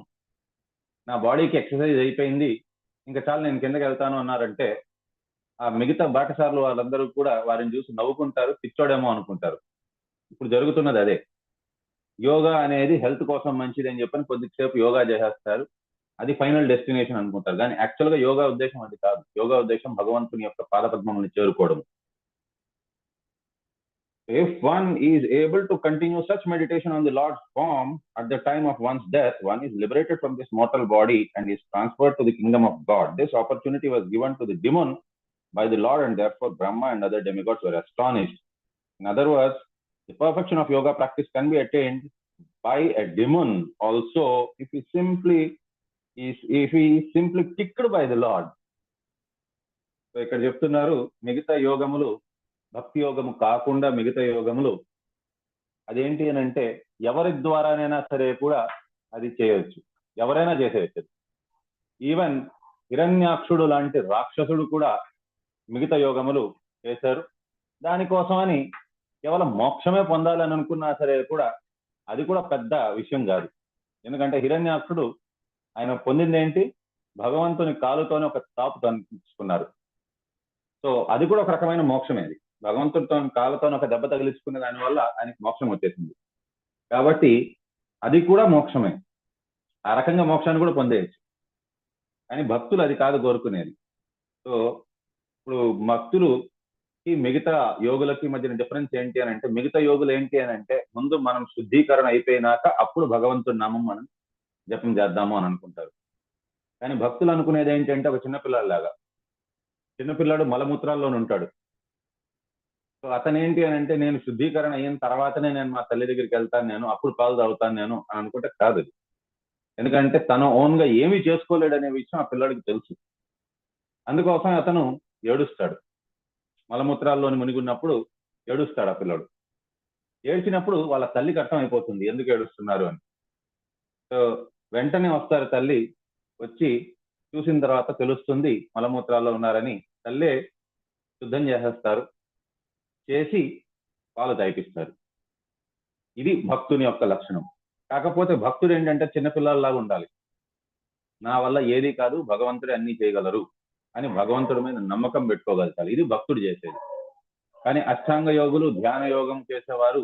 నా బాడీకి ఎక్సర్సైజ్ అయిపోయింది, ఇంకా చాలు నేను కిందకి వెళ్తాను అన్నారంటే, ఆ మిగతా బాటసార్లు వాళ్ళందరూ కూడా వారిని చూసి నవ్వుకుంటారు, పిచ్చోడేమో అనుకుంటారు. ఇప్పుడు జరుగుతున్నది అదే. యోగా అనేది హెల్త్ కోసం మంచిది అని చెప్పని కొద్దిసేపు యోగా చేసేస్తారు, అది ఫైనల్ డెస్టినేషన్ అనుకుంటారు. కానీ యాక్చువల్గా యోగా ఉద్దేశం అది కాదు. యోగా ఉద్దేశం భగవంతుని యొక్క పాదపద్మములను చేరుకోవడం. If one is able to continue such meditation on the Lord's form at the time of one's death, one is liberated from this mortal body and is transferred to the kingdom of God. This opportunity was given to the demon by the Lord, and therefore Brahma and other demigods were astonished. In other words, the perfection of yoga practice can be attained by a demon also if he is simply kicked by the Lord. So ఇక్కడ చెప్తున్నారు, మిగతా యోగములు భక్తి యోగము కాకుండా మిగతా యోగములు అదేంటి అని అంటే, ఎవరి ద్వారానైనా సరే కూడా అది చేయవచ్చు, ఎవరైనా చేసేయచ్చు. ఈవెన్ హిరణ్యాక్షుడు లాంటి రాక్షసుడు కూడా మిగతా యోగములు చేశారు. దానికోసమని కేవలం మోక్షమే పొందాలని అనుకున్నా సరే కూడా అది కూడా పెద్ద విషయం కాదు. ఎందుకంటే హిరణ్యాక్షుడు ఆయన పొందింది ఏంటి, భగవంతుని కాలుతోనే ఒక తాపు తగిలించుకున్నారు. సో అది కూడా ఒక రకమైన మోక్షమే. అది భగవంతుడితో కాలుతో ఒక దెబ్బ తగిలించుకునే దానివల్ల ఆయనకి మోక్షం వచ్చేసింది. కాబట్టి అది కూడా మోక్షమే. ఆ రకంగా మోక్షాన్ని కూడా పొందేయచ్చు. కానీ భక్తులు అది కాదు కోరుకునేది. సో ఇప్పుడు భక్తులుకి మిగతా యోగులకి మధ్యన డిఫరెన్స్ ఏంటి అని అంటే, మిగతా యోగులు ఏంటి అని అంటే, ముందు మనం శుద్ధీకరణ అయిపోయినాక అప్పుడు భగవంతుడి నామం మనం జపం చేద్దాము అని అనుకుంటారు. కానీ భక్తులు అనుకునేది ఏంటంటే, ఒక చిన్నపిల్లలాగా, చిన్నపిల్లాడు మలమూత్రాల్లోనే ఉంటాడు. సో అతను ఏంటి అని అంటే, నేను శుద్ధీకరణ అయిన తర్వాతనే నేను మా తల్లి దగ్గరికి వెళ్తాను, నేను అప్పుడు పాలు తాగుతాను నేను అని అనుకుంటే కాదు. ఎందుకంటే తను ఓన్ గా ఏమీ చేసుకోలేడనే విషయం ఆ పిల్లాడికి తెలుసు. అందుకోసం అతను ఏడుస్తాడు. మలమూత్రాల్లోని మునిగున్నప్పుడు ఏడుస్తాడు ఆ పిల్లాడు. ఏడ్చినప్పుడు వాళ్ళ తల్లికి అర్థం అయిపోతుంది ఎందుకు ఏడుస్తున్నారు అని. సో వెంటనే వస్తారు తల్లి, వచ్చి చూసిన తర్వాత తెలుస్తుంది మలమూత్రాల్లో ఉన్నారని. తల్లే శుద్ధం చేసేస్తారు, చేసి పాలు తాగిపిస్తారు. ఇది భక్తుని యొక్క లక్షణం. కాకపోతే భక్తుడు ఏంటంటే చిన్నపిల్లల్లాగా ఉండాలి. నా వల్ల ఏది కాదు, భగవంతుడే అన్ని చేయగలరు అని భగవంతుడి మీద నమ్మకం పెట్టుకోగలుగుతారు. ఇది భక్తుడు చేసేది. కానీ అష్టాంగ యోగులు, ధ్యాన యోగం చేసేవారు,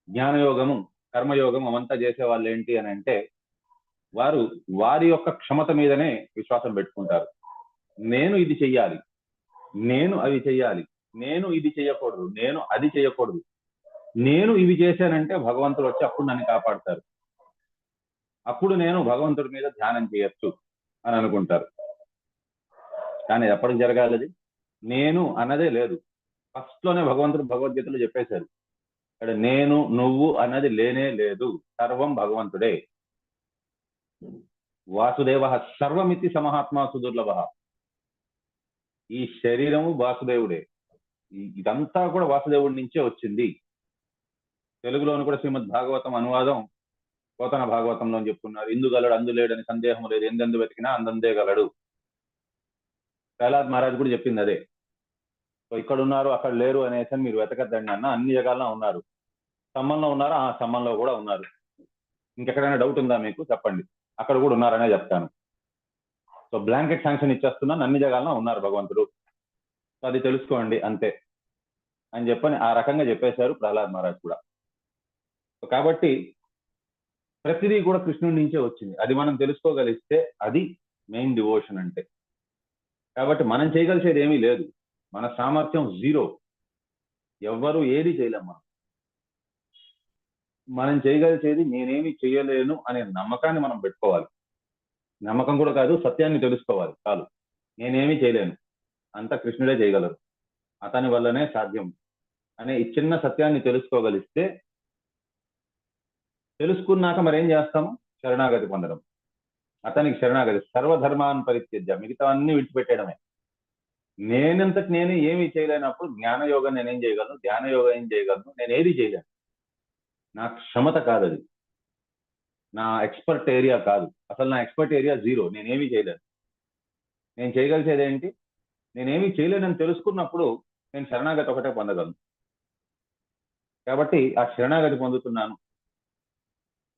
జ్ఞానయోగము, కర్మయోగం అవంతా చేసే వాళ్ళు ఏంటి అని అంటే, వారు వారి యొక్క క్షమత మీదనే విశ్వాసం పెట్టుకుంటారు. నేను ఇది చెయ్యాలి, నేను అవి చెయ్యాలి, నేను ఇది చెయ్యకూడదు, నేను అది చెయ్యకూడదు, నేను ఇవి చేశానంటే భగవంతుడు వచ్చి అప్పుడు నన్ను కాపాడతారు, అప్పుడు నేను భగవంతుడి మీద ధ్యానం చేయొచ్చు అని అనుకుంటారు. కానీ ఎప్పటికి జరగాలి? నేను అన్నదే లేదు. ఫస్ట్ లోనే భగవంతుడు భగవద్గీతలో చెప్పేశారు, ఇక్కడ నేను నువ్వు అన్నది లేనే లేదు, సర్వం భగవంతుడే. వాసుదేవ సర్వమితి సమహాత్మా సుదుర్లభ. ఈ శరీరము వాసుదేవుడే, ఇదంతా కూడా వాసుదేవుడి నుంచే వచ్చింది. తెలుగులోను కూడా శ్రీమద్ భాగవతం అనువాదం పోతన భాగవతంలో చెప్పుకున్నారు, ఇందుగలడు అందులేడని సందేహం లేదు, ఎందెందు వెతికినా అందందే గలడు. ప్రహ్లాద్ మహారాజ్ కూడా చెప్పింది అదే. సో ఇక్కడ ఉన్నారు అక్కడ లేరు అనేసి మీరు వెతకద్దండి అన్న, అన్ని జగాల్లో ఉన్నారు. స్తంభంలో ఉన్నారా? ఆ స్తంభంలో కూడా ఉన్నారు. ఇంకెక్కడైనా డౌట్ ఉందా మీకు? చెప్పండి, అక్కడ కూడా ఉన్నారనే చెప్తాను. సో బ్లాంకెట్ శాంక్షన్ ఇచ్చేస్తున్నాను, అన్ని జగాల్లో ఉన్నారు భగవంతుడు. సో అది తెలుసుకోండి అంతే. అని చెప్పని ఆ రకంగా చెప్పేశారు ప్రహ్లాద్ మహారాజ్ కూడా. కాబట్టి ప్రతిదీ కూడా కృష్ణుడి నుంచే వచ్చింది. అది మనం తెలుసుకోగలిస్తే అది మెయిన్ డివోషన్ అంటే. కాబట్టి మనం చేయగలిసేది ఏమీ లేదు, మన సామర్థ్యం జీరో, ఎవ్వరూ ఏది చేయలేం. మనం చేయగలిసేది నేనేమి చేయలేను అనే నమ్మకాన్ని మనం పెట్టుకోవాలి. నమ్మకం కూడా కాదు, సత్యాన్ని తెలుసుకోవాలి చాలు. నేనేమి చేయలేను, అంతా కృష్ణుడే చేయగలరు, అతని వల్లనే సాధ్యం అనే ఈ చిన్న సత్యాన్ని తెలుసుకోగలిస్తే, తెలుసుకున్నాక మరేం చేస్తాము? శరణాగతి పొందడం. అతనికి శరణాగతి. సర్వధర్మాన్ని పరిత్యజ్య, మిగతా అన్ని విడిచిపెట్టడమే. నేనంతటి నేనే ఏమీ చేయలేనప్పుడు జ్ఞానయోగం నేనేం చేయగలను, ధ్యాన యోగం ఏం చేయగలను? నేను ఏది చేయలేను. నా క్షమత కాదు అది, నా ఎక్స్పర్ట్ ఏరియా కాదు. అసలు నా ఎక్స్పర్ట్ ఏరియా జీరో, నేనేమీ చేయలేను. నేను చేయగలిసేది ఏంటి? నేనేమీ చేయలేనని తెలుసుకున్నప్పుడు నేను శరణాగతి ఒకటే పొందగలను. కాబట్టి ఆ శరణాగతి పొందుతున్నాను.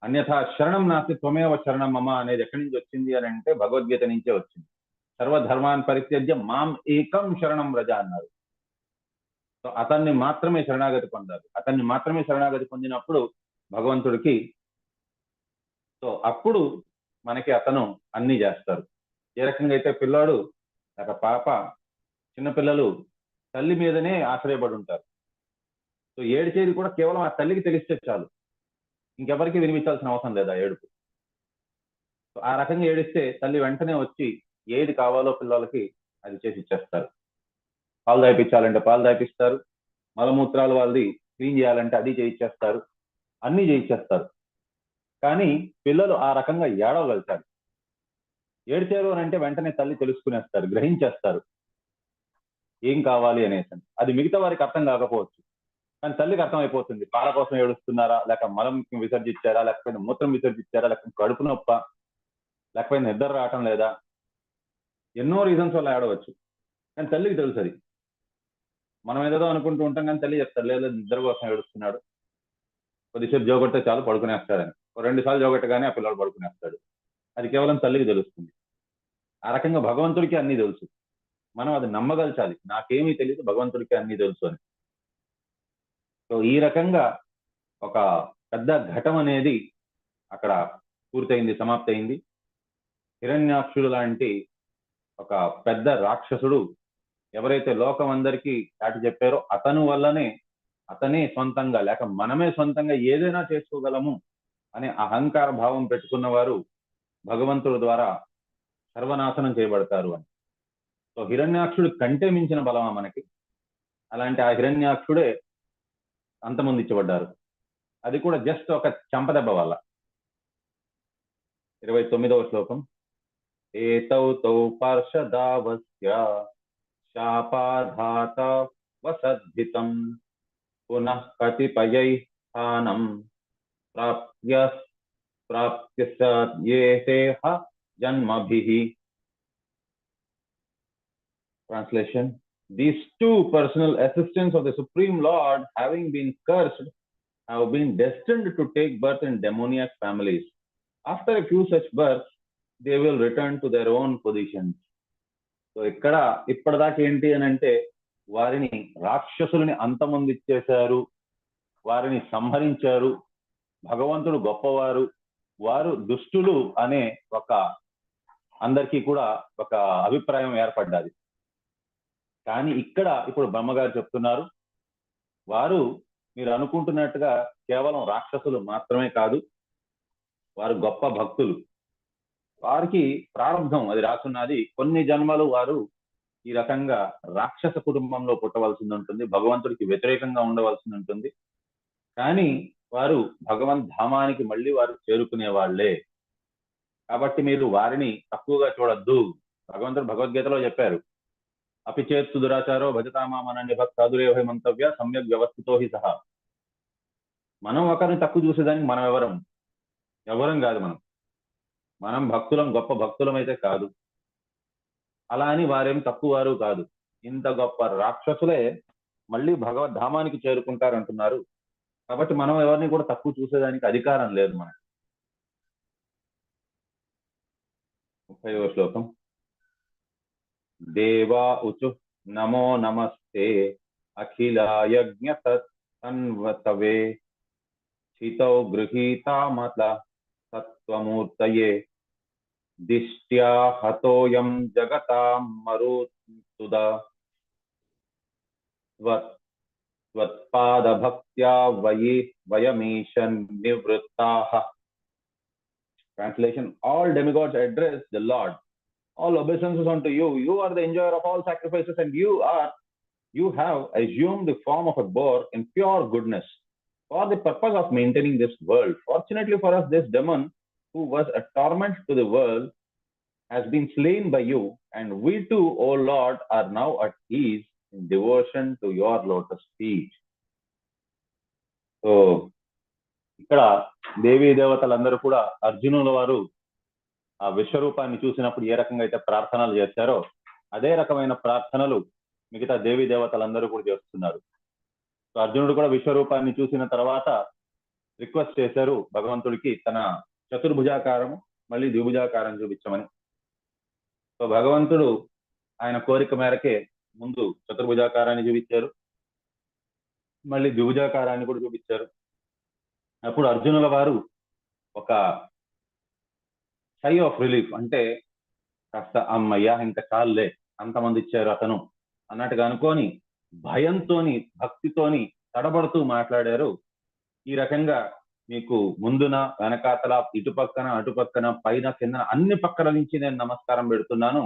అన్యథా శరణం నాస్తి త్వమేవ శరణం మమ అనేది ఎక్కడి నుంచి వచ్చింది అని అంటే భగవద్గీత నుంచే వచ్చింది. సర్వధర్మాన్ పరిత్యజ్య మాం ఏకం శరణం వ్రజ అన్నారు. సో అతన్ని మాత్రమే శరణాగతి పొందాలి. అతన్ని మాత్రమే శరణాగతి పొందినప్పుడు భగవంతుడికి, సో అప్పుడు మనకి అతను అన్ని చేస్తారు. ఏ రకంగా అయితే పిల్లాడు లేక పాప, చిన్నపిల్లలు తల్లి మీదనే ఆశ్రయపడి ఉంటారు. సో ఏడిచేది కూడా కేవలం ఆ తల్లికి తెలిస్తే చాలు, ఇంకెవరికి వినిపించాల్సిన అవసరం లేదా ఏడుపు. ఆ రకంగా ఏడిస్తే తల్లి వెంటనే వచ్చి ఏది కావాలో పిల్లలకి అది చేసి ఇచ్చేస్తారు. పాలు దాయిపించాలంటే పాలు దాయిపిస్తారు, మలమూత్రాలు వాళ్ళది క్లీన్ చేయాలంటే అది చేయించేస్తారు, అన్నీ చేయించేస్తారు. కానీ పిల్లలు ఆ రకంగా ఏడవగలుగుతారు. ఏడ్చారు అని అంటే వెంటనే తల్లి తెలుసుకునేస్తారు, గ్రహించేస్తారు ఏం కావాలి అనేసి. అది మిగతా వారికి అర్థం కాకపోవచ్చు, కానీ తల్లికి అర్థమైపోతుంది. పాల కోసం ఏడుస్తున్నారా, లేక మలం విసర్జించారా, లేకపోతే మూత్రం విసర్జించారా, లేకపోతే కడుపు నొప్ప, లేకపోతే నిద్ర రావటం లేదా, ఎన్నో రీజన్స్ వల్ల ఏడవచ్చు. కానీ తల్లికి తెలుసు అది. మనం ఏదో అనుకుంటూ ఉంటాం, కానీ తల్లి చెప్తారు లేదా నిద్ర కోసం ఏడుస్తున్నాడు, కొద్దిసేపు జోగొట్టే చాలు పడుకునేస్తాడని. 2 సార్లు జోగొట్టగానే ఆ పిల్లడు పడుకునేస్తాడు. అది కేవలం తల్లికి తెలుస్తుంది. ఆ రకంగా భగవంతుడికి అన్ని తెలుసు, మనం అది నమ్మగలచాలి. నాకేమీ తెలియదు, భగవంతుడికి అన్ని తెలుసు అని. సో ఈ రకంగా ఒక పెద్ద ఘటం అనేది అక్కడ పూర్తయింది, సమాప్తయింది. హిరణ్యాక్షుడు లాంటి ఒక పెద్ద రాక్షసుడు ఎవరైతే లోకం అందరికీ చాటి చెప్పారో అతను వల్లనే, అతనే సొంతంగా లేక మనమే సొంతంగా ఏదైనా చేసుకోగలము అనే అహంకార భావం పెట్టుకున్న వారు భగవంతుడి ద్వారా సర్వనాశనం చేయబడతారు అని. సో హిరణ్యాక్షుడి కంటే మించిన బలమా మనకి? అలాంటి ఆ హిరణ్యాక్షుడే అంతమొందించబడ్డారు. అది కూడా జస్ట్ ఒక చంపదెబ్బ వల్ల. 29వ శ్లోకం. ఏతౌ తౌ పార్షదావస్య శాపాధాత వసద్భితం పునః కతిపయై స్థానం ప్రాప్య సయేహ జన్మభిః. Translation: These two personal assistants of the Supreme Lord, having been cursed, have been destined to take birth in demoniac families. After a few such births, they will return to their own positions. So ఇక్కడ ఇప్పటిదాకా ఏంటి అని అంటే వారిని రాక్షసులని అంతమొందిచ్చేశారు, వారిని సంహరించారు. భగవంతుడు గొప్పవారు, వారు దుష్టులు అనే ఒక అందరికీ కూడా ఒక అభిప్రాయం ఏర్పడ్డది. కానీ ఇక్కడ ఇప్పుడు బ్రహ్మగారు చెప్తున్నారు, వారు మీరు అనుకుంటున్నట్టుగా కేవలం రాక్షసులు మాత్రమే కాదు, వారు గొప్ప భక్తులు. వారికి ప్రారంభం అది రాసున్నది. కొన్ని జన్మలు వారు ఈ రకంగా రాక్షస కుటుంబంలో పుట్టవలసి ఉంటుంది, భగవంతుడికి వ్యతిరేకంగా ఉండవలసి ఉంటుంది. కానీ వారు భగవంత్ ధామానికి మళ్ళీ వారు చేరుకునే వాళ్ళే. కాబట్టి మీరు వారిని తక్కువగా చూడొద్దు. భగవంతుడు భగవద్గీతలో చెప్పారు, అపి చేత్తు దురాచారో భజతామామనన్య భక్తాదురేవ మంతవ్య సమ్యక్ వ్యవస్థితో హి సహా. మనం ఒకరిని తక్కువ చూసేదానికి మనం ఎవరం కాదు. మనం భక్తులం, గొప్ప భక్తులం అయితే కాదు. అలా అని వారేం తక్కువ వారు కాదు. ఇంత గొప్ప రాక్షసులే మళ్ళీ భగవద్ధామానికి చేరుకుంటారంటున్నారు. కాబట్టి మనం ఎవరిని కూడా తక్కువ చూసేదానికి అధికారం లేదు మనకి. 30వ శ్లోకం. దేవా ఉచు నమో నమస్తే అఖిల యజ్ఞ తన్వతవే చితో గృహీతామత తత్వమూర్తయే దిష్ట్యా హతోయం జగతాం మరుతుద త్వత్పాదభక్త్యా వయమీశన్ నివృత్తాః. Translation: all demigods address the Lord. All obeisances unto you. You are the enjoyer of all sacrifices, and you have assumed the form of a boar in pure goodness for the purpose of maintaining this world. Fortunately for us, this demon, who was a torment to the world, has been slain by you, and we too, O Lord, are now at ease in devotion to your lotus feet. So, ఇక్కడ దేవీ దేవతలందరూ కూడా అర్జునుల వారు ఆ విశ్వరూపాన్ని చూసినప్పుడు ఏ రకంగా అయితే ప్రార్థనలు చేశారో అదే రకమైన ప్రార్థనలు మిగతా దేవీ దేవతలందరూ కూడా చేస్తున్నారు. సో అర్జునుడు కూడా విశ్వరూపాన్ని చూసిన తర్వాత రిక్వెస్ట్ చేశారు భగవంతుడికి తన చతుర్భుజాకారము మళ్ళీ ద్విభుజాకారం చూపించమని. సో భగవంతుడు ఆయన కోరిక మేరకే ముందు చతుర్భుజాకారాన్ని చూపించారు, మళ్ళీ ద్విభుజాకారాన్ని కూడా చూపించారు. అప్పుడు అర్జునుల వారు ఒక సై ఆఫ్ రిలీఫ్, అంటే కాస్త అమ్మయ్యా ఇంకా చాలులే అంతమంది ఇచ్చారు అతను అన్నట్టుగా అనుకొని భయంతోని భక్తితోని తడబడుతూ మాట్లాడారు. ఈ రకంగా మీకు ముందున వెనకాతల ఇటుపక్కన అటుపక్కన పైన కింద అన్ని పక్కల నుంచి నేను నమస్కారం పెడుతున్నాను.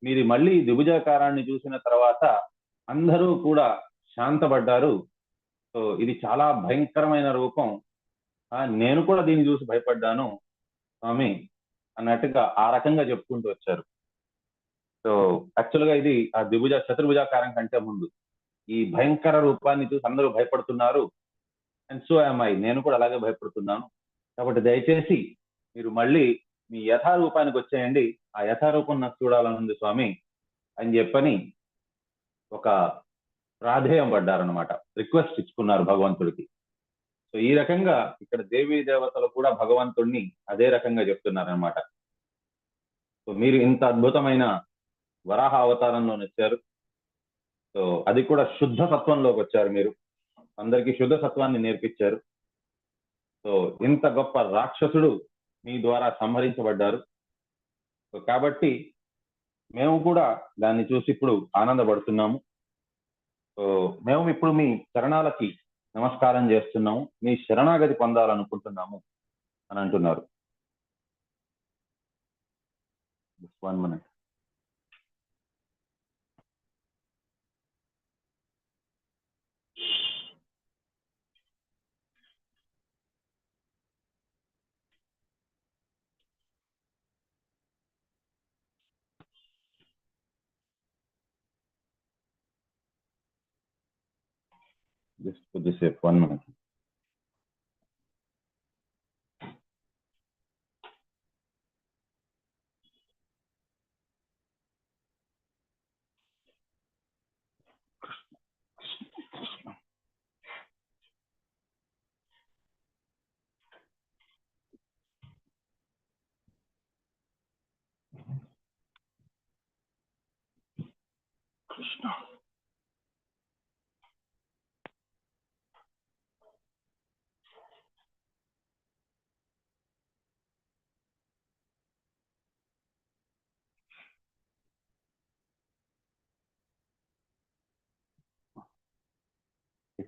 మీరు మళ్ళీ ద్విభుజాకారాన్ని చూసిన తర్వాత అందరూ కూడా శాంతపడ్డారు. సో ఇది చాలా భయంకరమైన రూపం, నేను కూడా దీన్ని చూసి భయపడ్డాను స్వామి అన్నట్టుగా ఆ రకంగా చెప్పుకుంటూ వచ్చారు. సో యాక్చువల్గా ఇది ఆ చతుర్భుజాకారం కంటే ముందు ఈ భయంకర రూపాన్ని చూసి అందరూ భయపడుతున్నారు. అండ్ సో ఐ, నేను కూడా అలాగే భయపడుతున్నాను. కాబట్టి దయచేసి మీరు మళ్ళీ మీ యథారూపానికి వచ్చేయండి, ఆ యథారూపం నాకు చూడాలనుంది స్వామి అని చెప్పని ఒక ప్రాధేయం పడ్డారనమాట, రిక్వెస్ట్ ఇచ్చుకున్నారు భగవంతుడికి. సో ఈ రకంగా ఇక్కడ దేవీ దేవతలు కూడా భగవంతుడిని అదే రకంగా చెప్తున్నారనమాట. సో మీరు ఇంత అద్భుతమైన వరాహ అవతారంలో వచ్చారు, సో అది కూడా శుద్ధ సత్వంలోకి వచ్చారు, మీరు అందరికీ శుద్ధ సత్వాన్ని నేర్పించారు. సో ఇంత గొప్ప రాక్షసుడు మీ ద్వారా సంహరించబడ్డారు. సో కాబట్టి మేము కూడా దాన్ని చూసి ఇప్పుడు ఆనందపడుతున్నాము. సో మేము ఇప్పుడు మీ చరణాలకి నమస్కారం చేస్తున్నాము, మీ శరణాగతి పొందాలనుకుంటున్నాము అని అంటున్నారు. 1 minute. Just put this here, 1 minute. Krishna.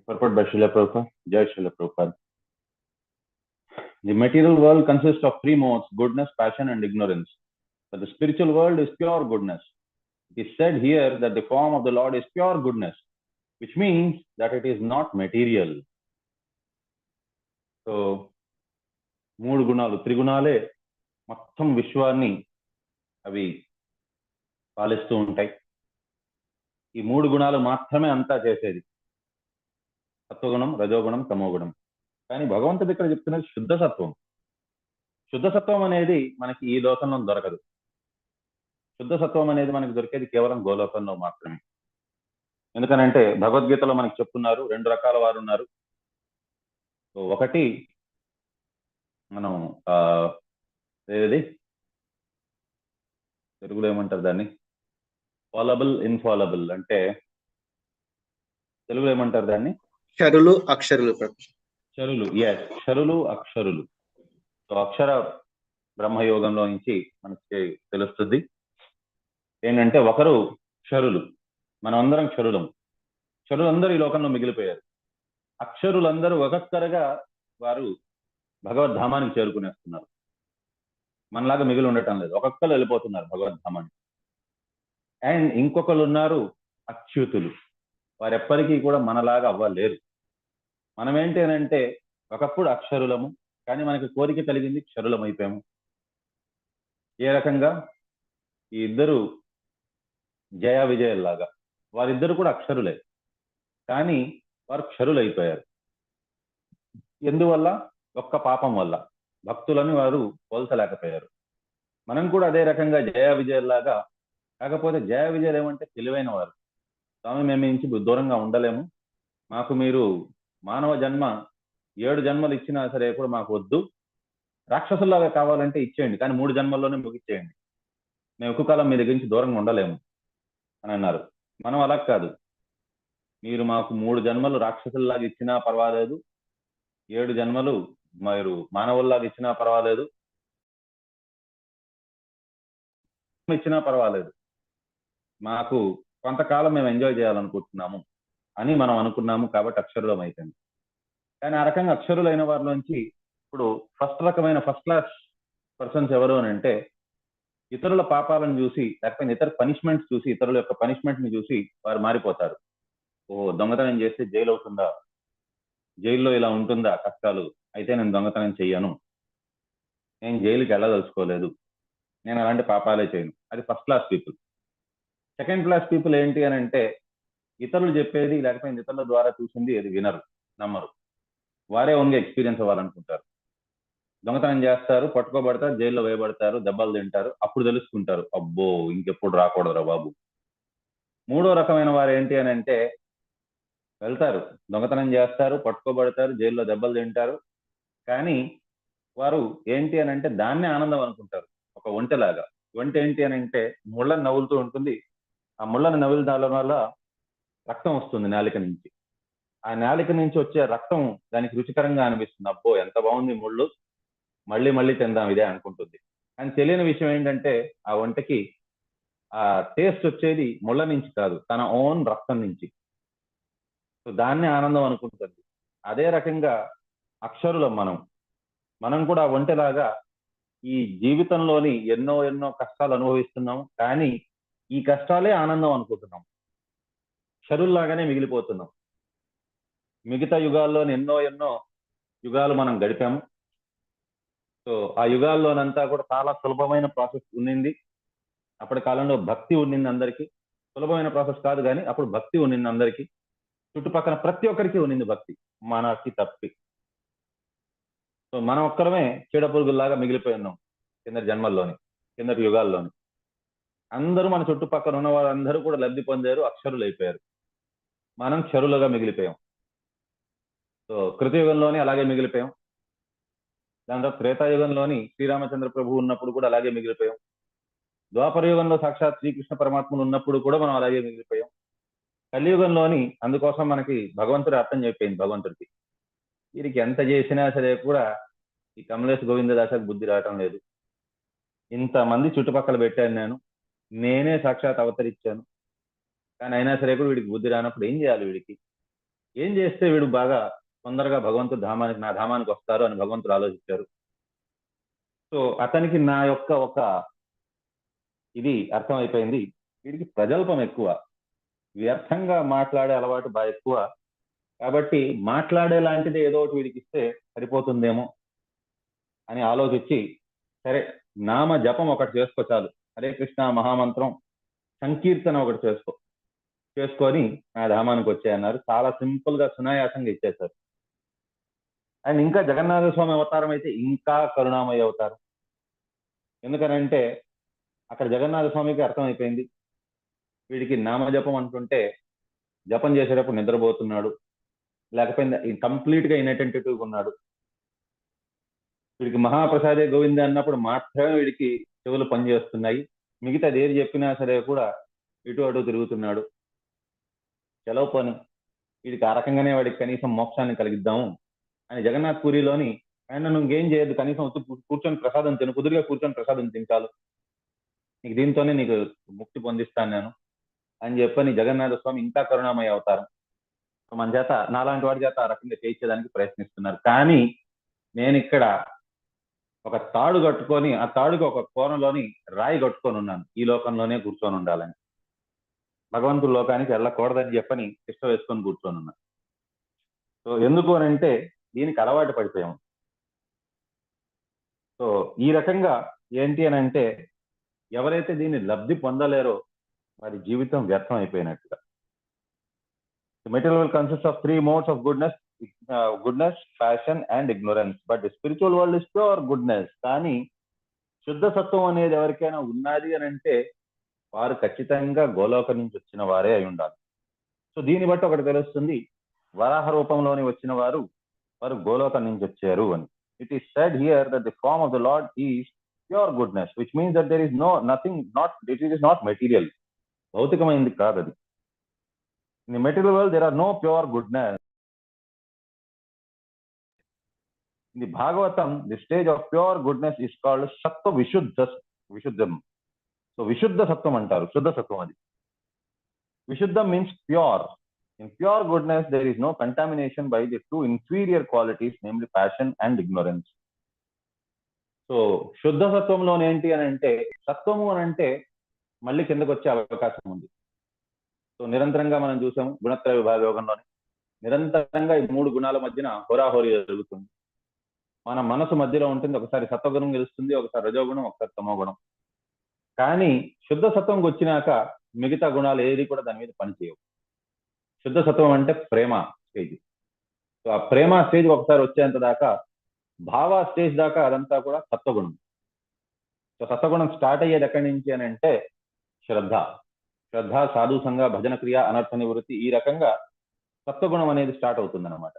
Purport by Srila Prabhupada. Jai Srila Prabhupada. The material world consists of 3 modes: goodness, passion, and ignorance. But the spiritual world is pure goodness. It is said here that the form of the Lord is pure goodness, which means that it is not material. So, 3 గుణాలు, త్రిగుణాలే మొత్తం విశ్వాన్ని అవి పాలిస్తూ ఉంటాయి. ఈ 3 గుణాలు మాత్రమే అంతా చేసేది, సత్వగుణం, రజోగుణం, తమోగుణం. కానీ భగవంతుడు ఇక్కడ చెప్తున్నది శుద్ధ సత్వం. శుద్ధ సత్వం అనేది మనకి ఈ లోకంలో దొరకదు. శుద్ధ సత్వం అనేది మనకి దొరికేది కేవలం గోలోకంలో మాత్రమే. ఎందుకనంటే భగవద్గీతలో మనకి చెప్తున్నారు 2 రకాల వారు ఉన్నారు. ఒకటి మనం ఏది తెలుగులో ఏమంటారు దాన్ని, ఫాలబుల్, ఇన్ఫాలబుల్. అంటే తెలుగులో ఏమంటారు దాన్ని? క్షరులు అక్షరులు ప్రభుజీ. క్షరులు. ఎస్, క్షరులు అక్షరులు. సో అక్షర బ్రహ్మయోగంలో నుంచి మనకి తెలుస్తుంది ఏంటంటే ఒకరు క్షరులు, మనం అందరం క్షరులం. క్షరులందరూ ఈ లోకంలో మిగిలిపోయారు. అక్షరులందరూ ఒక్కొక్కరుగా వారు భగవద్ధామానికి చేరుకునేస్తున్నారు. మనలాగా మిగిలి ఉండటం లేదు, ఒక్కొక్కరు వెళ్ళిపోతున్నారు భగవద్ధామానికి. అండ్ ఇంకొకరు ఉన్నారు అచ్యుతులు, వారు ఎప్పటికీ కూడా మనలాగా అవ్వలేరు. మనం ఏంటి అని అంటే ఒకప్పుడు అక్షరులము, కానీ మనకి కోరిక కలిగింది క్షరులం అయిపోయాము. ఏ రకంగా? ఈ ఇద్దరు జయ విజయల్లాగా వారిద్దరు కూడా అక్షరులే, కానీ వారు క్షరులు అయిపోయారు. ఎందువల్ల? ఒక్క పాపం వల్ల. భక్తులను వారు పోల్చలేకపోయారు. మనం కూడా అదే రకంగా జయ విజయల్లాగా, కాకపోతే జయ విజయలు ఏమంటే తెలివైన వారు. స్వామి, మేము నుంచి దూరంగా ఉండలేము, మాకు మీరు మానవ జన్మ 7 జన్మలు ఇచ్చినా సరే కూడా మాకు వద్దు, రాక్షసుల్లాగా కావాలంటే ఇచ్చేయండి, కానీ 3 జన్మల్లోనే ముగిచ్చేయండి, మేము ఎక్కువ కాలం మీ దగ్గర నుంచి దూరంగా ఉండలేము అని అన్నారు. మనం అలా కాదు, మీరు మాకు 3 జన్మలు రాక్షసుల్లాగా ఇచ్చినా పర్వాలేదు, 7 జన్మలు మీరు మానవుల్లాగా ఇచ్చినా పర్వాలేదు, ఇచ్చినా పర్వాలేదు, మాకు కొంతకాలం మేము ఎంజాయ్ చేయాలనుకుంటున్నాము అని మనం అనుకున్నాము. కాబట్టి అక్షరులం అయిపోయింది. కానీ ఆ రకంగా అక్షరులైన వారిలోంచి ఇప్పుడు ఫస్ట్ క్లాస్ పర్సన్స్ ఎవరు అని అంటే ఇతరుల పాపాలను చూసి, లేకపోతే ఇతర పనిష్మెంట్స్ చూసి, ఇతరుల యొక్క పనిష్మెంట్ ని చూసి వారు మారిపోతారు. ఓ, దొంగతనం చేస్తే జైలు అవుతుందా, జైల్లో ఇలా ఉంటుందా కష్టాలు, అయితే నేను దొంగతనం చెయ్యను, నేను జైలుకి వెళ్ళదలుచుకోలేదు, నేను అలాంటి పాపాలే చేయను. అది first class people. Second class people ఏంటి అని అంటే ఇతరులు చెప్పేది లేకపోతే ఇతరుల ద్వారా చూసింది అది వినరు, నమ్మరు, వారే ఓన్గా ఎక్స్పీరియన్స్ అవ్వాలనుకుంటారు. దొంగతనం చేస్తారు, పట్టుకోబడతారు, జైల్లో వేయబడతారు, దెబ్బలు తింటారు, అప్పుడు తెలుసుకుంటారు అబ్బో ఇంకెప్పుడు రాకూడదురా బాబు. మూడో రకమైన వారు ఏంటి అని అంటే వెళ్తారు, దొంగతనం చేస్తారు, పట్టుకోబడతారు, జైల్లో దెబ్బలు తింటారు, కానీ వారు ఏంటి అని అంటే దాన్నే ఆనందం అనుకుంటారు. ఒక ఒంటెలాగా. ఒంటె ఏంటి అని అంటే ముళ్ళని నవ్వులుతూ ఉంటుంది, ఆ ముళ్ళని నవ్వులడం వల్ల రక్తం వస్తుంది నాలిక నుంచి, ఆ నాలిక నుంచి వచ్చే రక్తం దానికి రుచికరంగా అనిపిస్తుంది, అబ్బో ఎంత బాగుంది ముళ్ళు, మళ్ళీ మళ్ళీ తిందాం ఇదే అనుకుంటుంది. కానీ తెలియని విషయం ఏంటంటే ఆ ఒంటెకి ఆ టేస్ట్ వచ్చేది ముళ్ళ నుంచి కాదు, తన ఓన్ రక్తం నుంచి. సో దాన్ని ఆనందం అనుకుంటుంది. అదే రకంగా అక్షరులం మనం కూడా ఒంటెలాగా ఈ జీవితంలోని ఎన్నో ఎన్నో కష్టాలు అనుభవిస్తున్నాం, కానీ ఈ కష్టాలే ఆనందం అనుకుంటున్నాం, క్షరుల్లాగానే మిగిలిపోతున్నాం. మిగతా యుగాల్లోని ఎన్నో ఎన్నో యుగాలు మనం గడిపాము. సో ఆ యుగాల్లోనంతా కూడా చాలా సులభమైన ప్రాసెస్ ఉండింది. అప్పటి కాలంలో భక్తి ఉండింది అందరికీ. సులభమైన ప్రాసెస్ కాదు కానీ అప్పుడు భక్తి ఉండింది అందరికీ, చుట్టుపక్కల ప్రతి ఒక్కరికి ఉండింది భక్తి, మనకి తప్పి. సో మనం ఒక్కరమే చీడపురుగుల్లాగా మిగిలిపోయి ఉన్నాం కిందటి జన్మల్లోని, కిందటి యుగాల్లోని. అందరూ మన చుట్టుపక్కల ఉన్న వారందరూ కూడా లబ్ధి పొందారు, అక్షరులు అయిపోయారు, మనం క్షరులుగా మిగిలిపోయాం. సో కృతయుగంలోని అలాగే మిగిలిపోయాం, దాని తర్వాత త్రేతాయుగంలోని శ్రీరామచంద్ర ప్రభు ఉన్నప్పుడు కూడా అలాగే మిగిలిపోయాం, ద్వాపర యుగంలో సాక్షాత్ శ్రీకృష్ణ పరమాత్మలు ఉన్నప్పుడు కూడా మనం అలాగే మిగిలిపోయాం. కలియుగంలోని అందుకోసం మనకి భగవంతుడు అర్థం చెప్పిపోయింది, భగవంతుడికి వీరికి ఎంత చేసినా సరే కూడా ఈ కమలేశ్ గోవిందదాసకు బుద్ధి రావటం లేదు, ఇంతమంది చుట్టుపక్కల పెట్టాను నేనే సాక్షాత్ అవతరించాను, కానీ అయినా సరే కూడా వీడికి బుద్ధి రానప్పుడు ఏం చేయాలి, వీడికి ఏం చేస్తే వీడు బాగా తొందరగా భగవంతుడు ధామానికి, నా ధామానికి వస్తారు అని భగవంతుడు ఆలోచించారు. సో అతనికి నా యొక్క ఒక ఇది అర్థమైపోయింది, వీడికి ప్రజల్పం ఎక్కువ, వ్యర్థంగా మాట్లాడే అలవాటు బాగా ఎక్కువ, కాబట్టి మాట్లాడే లాంటిది ఏదో ఒకటి వీడికి ఇస్తే సరిపోతుందేమో అని ఆలోచించి, సరే నామ జపం ఒకటి చేసుకో చాలు, హరే కృష్ణ మహామంత్రం సంకీర్తన ఒకటి చేసుకొని నా ధామానికి వచ్చాయన్నారు. చాలా సింపుల్ గా సునాయాసంగా ఇచ్చేశారు. అండ్ ఇంకా జగన్నాథ స్వామి అవతారం అయితే ఇంకా కరుణామయ అవతారం. ఎందుకనంటే అక్కడ జగన్నాథ స్వామికి అర్థమైపోయింది, వీడికి నామజపం అంటుంటే జపం చేసేటప్పుడు నిద్రపోతున్నాడు, లేకపోతే కంప్లీట్ గా ఇన్అటెంటివ్ ఉన్నాడు, వీడికి మహాప్రసాదే గోవింద అన్నప్పుడు మాత్రమే వీడికి చెవులు పనిచేస్తున్నాయి, మిగతాది ఏది చెప్పినా సరే కూడా ఇటు అటు తిరుగుతున్నాడు. సెలవు పని వీడికి ఆ రకంగానే వాడికి కనీసం మోక్షాన్ని కలిగిద్దాము అని జగన్నాథ్ పూరిలోని ఆయన నువ్వు ఇంకేం చేయదు, కనీసం వచ్చి కూర్చొని ప్రసాదం తిను, కుదురుగా కూర్చొని ప్రసాదం తింటాలు, నీకు దీంతోనే నీకు ముక్తి పొందిస్తాను నేను అని చెప్పని జగన్నాథ స్వామి ఇంకా కరుణామయ అవతారం మన చేత, నాలాంటి వాడి చేత ఆ రకంగా చేయించడానికి ప్రయత్నిస్తున్నారు. కానీ నేను ఇక్కడ ఒక తాడు కట్టుకొని, ఆ తాడుకి ఒక కోణంలోని రాయి కట్టుకొని ఉన్నాను, ఈ లోకంలోనే కూర్చొని ఉండాలని, భగవంతుడి లోకానికి వెళ్ళకూడదని చెప్పని ఇష్టం వేసుకొని కూర్చొని ఉన్నాను. సో ఎందుకు అని అంటే దీనికి అలవాటు పడిపోయాము. సో ఈ రకంగా ఏంటి అని అంటే ఎవరైతే దీన్ని లబ్ధి పొందలేరో వారి జీవితం వ్యర్థం అయిపోయినట్టుగా. Material will consist of 3 modes of goodness, passion and ignorance. But the spiritual world is pure goodness. కానీ శుద్ధ సత్వం అనేది ఎవరికైనా ఉన్నది అని అంటే వారు ఖచ్చితంగా గోలోక నుంచి వచ్చిన వారే అయి ఉండాలి. సో దీన్ని బట్టి ఒకటి తెలుస్తుంది, వరాహ రూపంలోని వచ్చిన వారు గోలోకం నుంచి వచ్చారు అని. It is said here that the form of the Lord is pure goodness, which means that there is it is not material. భౌతికమైంది కాదు అది. In the material world, there are no pure goodness. In the Bhagavatam, the stage of pure goodness is called Sattva Vishuddham. So Vishuddha Sattvam antaru, Shuddha Sattvam adi. Vishuddha means pure. In pure goodness, there is no contamination by the 2 inferior qualities, namely passion and ignorance. So Shuddha Sattvam ఏంటి అని అంటే, సత్వము అని అంటే మళ్ళీ కిందకు వచ్చే అవకాశం ఉంది. సో నిరంతరంగా మనం చూసాము గుణత్రయ విభాగ యోగంలోని నిరంతరంగా ఈ 3 గుణాల మధ్యన హోరాహోరీ జరుగుతుంది. మన మనసు మధ్యలో ఉంటుంది, ఒకసారి సత్వగుణం గెలుస్తుంది, ఒకసారి రజోగుణం, ఒకసారి తమోగుణం. కానీ శుద్ధ సత్వంకి వచ్చినాక మిగతా గుణాలు ఏది కూడా దాని మీద పనిచేయవు. శుద్ధ సత్వం అంటే ప్రేమ స్టేజ్. సో ఆ ప్రేమ స్టేజ్ ఒకసారి వచ్చేంత దాకా, భావ స్టేజ్ దాకా అదంతా కూడా సత్వగుణం. సో సత్వగుణం స్టార్ట్ అయ్యేది ఎక్కడి నుంచి అని అంటే శ్రద్ధ, సాధు సంఘ, భజన క్రియ, అనర్థ నివృత్తి, ఈ రకంగా సత్వగుణం అనేది స్టార్ట్ అవుతుంది అనమాట.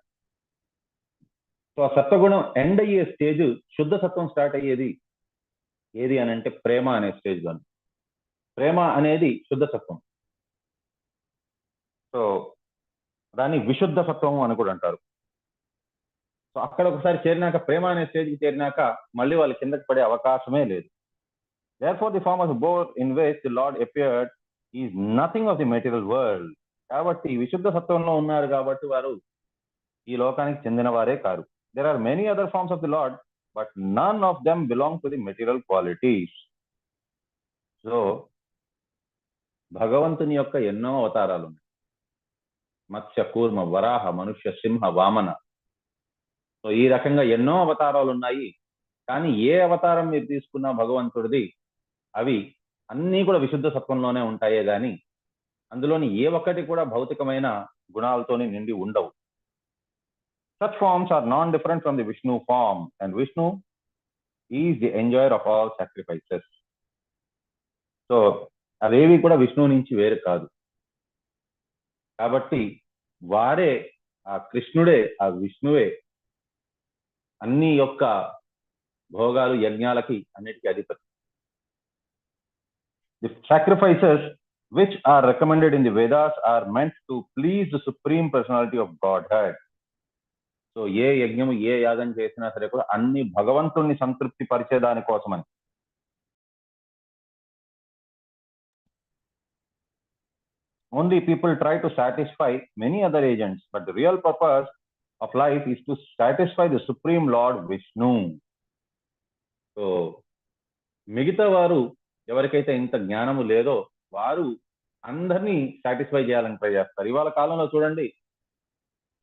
సో ఆ సత్వగుణం ఎండ్ అయ్యే స్టేజ్ శుద్ధ సత్వం స్టార్ట్ అయ్యేది ఏది అని అంటే ప్రేమ అనే స్టేజ్ లో. ప్రేమ అనేది శుద్ధ సత్వం. సో దాన్ని విశుద్ధ సత్వము అని కూడా అంటారు. సో అక్కడ ఒకసారి చేరినాక, ప్రేమ అనే స్టేజ్కి చేరినాక మళ్ళీ వాళ్ళు కిందకి పడే అవకాశమే లేదు. Therefore the form of both in which the Lord appeared is nothing of the material world. కాబట్టి విశుద్ధ సత్వంలో ఉన్నారు కాబట్టి వారు ఈ లోకానికి చెందిన వారే car. There are many other forms of the Lord, but none of them belong to the material qualities. So భగవంతుని యొక్క ఎన్నో అవతారాలు ఉన్నాయి. మత్స్య, కూర్మ, వరాహ, మనుష్య, సింహ, వామన. సో ఈ రకంగా ఎన్నో అవతారాలు ఉన్నాయి. కానీ ఏ అవతారం మీరు తీసుకున్నా భగవంతుడిది అవి అన్నీ కూడా విశుద్ధ సత్వంలోనే ఉంటాయే గాని అందులోని ఏ ఒక్కటి కూడా భౌతికమైన గుణాలతోని నిండి ఉండవు. Such forms are non-different from the Vishnu form, and Vishnu is the enjoyer of all sacrifices. So అవేవి కూడా విష్ణువు నుంచి వేరు కాదు. కాబట్టి వారే, ఆ కృష్ణుడే, ఆ విష్ణువే అన్ని యొక్క భోగాలు, యజ్ఞాలకి అన్నిటికీ అధిపతి. The sacrifices which are recommended in the Vedas are meant to please the supreme personality of Godhead. So ఏ యజ్ఞము, ఏ యాగం చేసినా సరే కూడా అన్ని భగవంతుణ్ణి సంతృప్తి పరిచేదాని కోసమని. Only people try to satisfy many other agents, but the real purpose of life is to satisfy the supreme Lord Vishnu. So మిగతా వారు ఎవరికైతే ఇంత జ్ఞానము లేదో వారు అందరినీ సాటిస్ఫై చేయాలని ట్రై చేస్తారు. ఇవాళ కాలంలో చూడండి,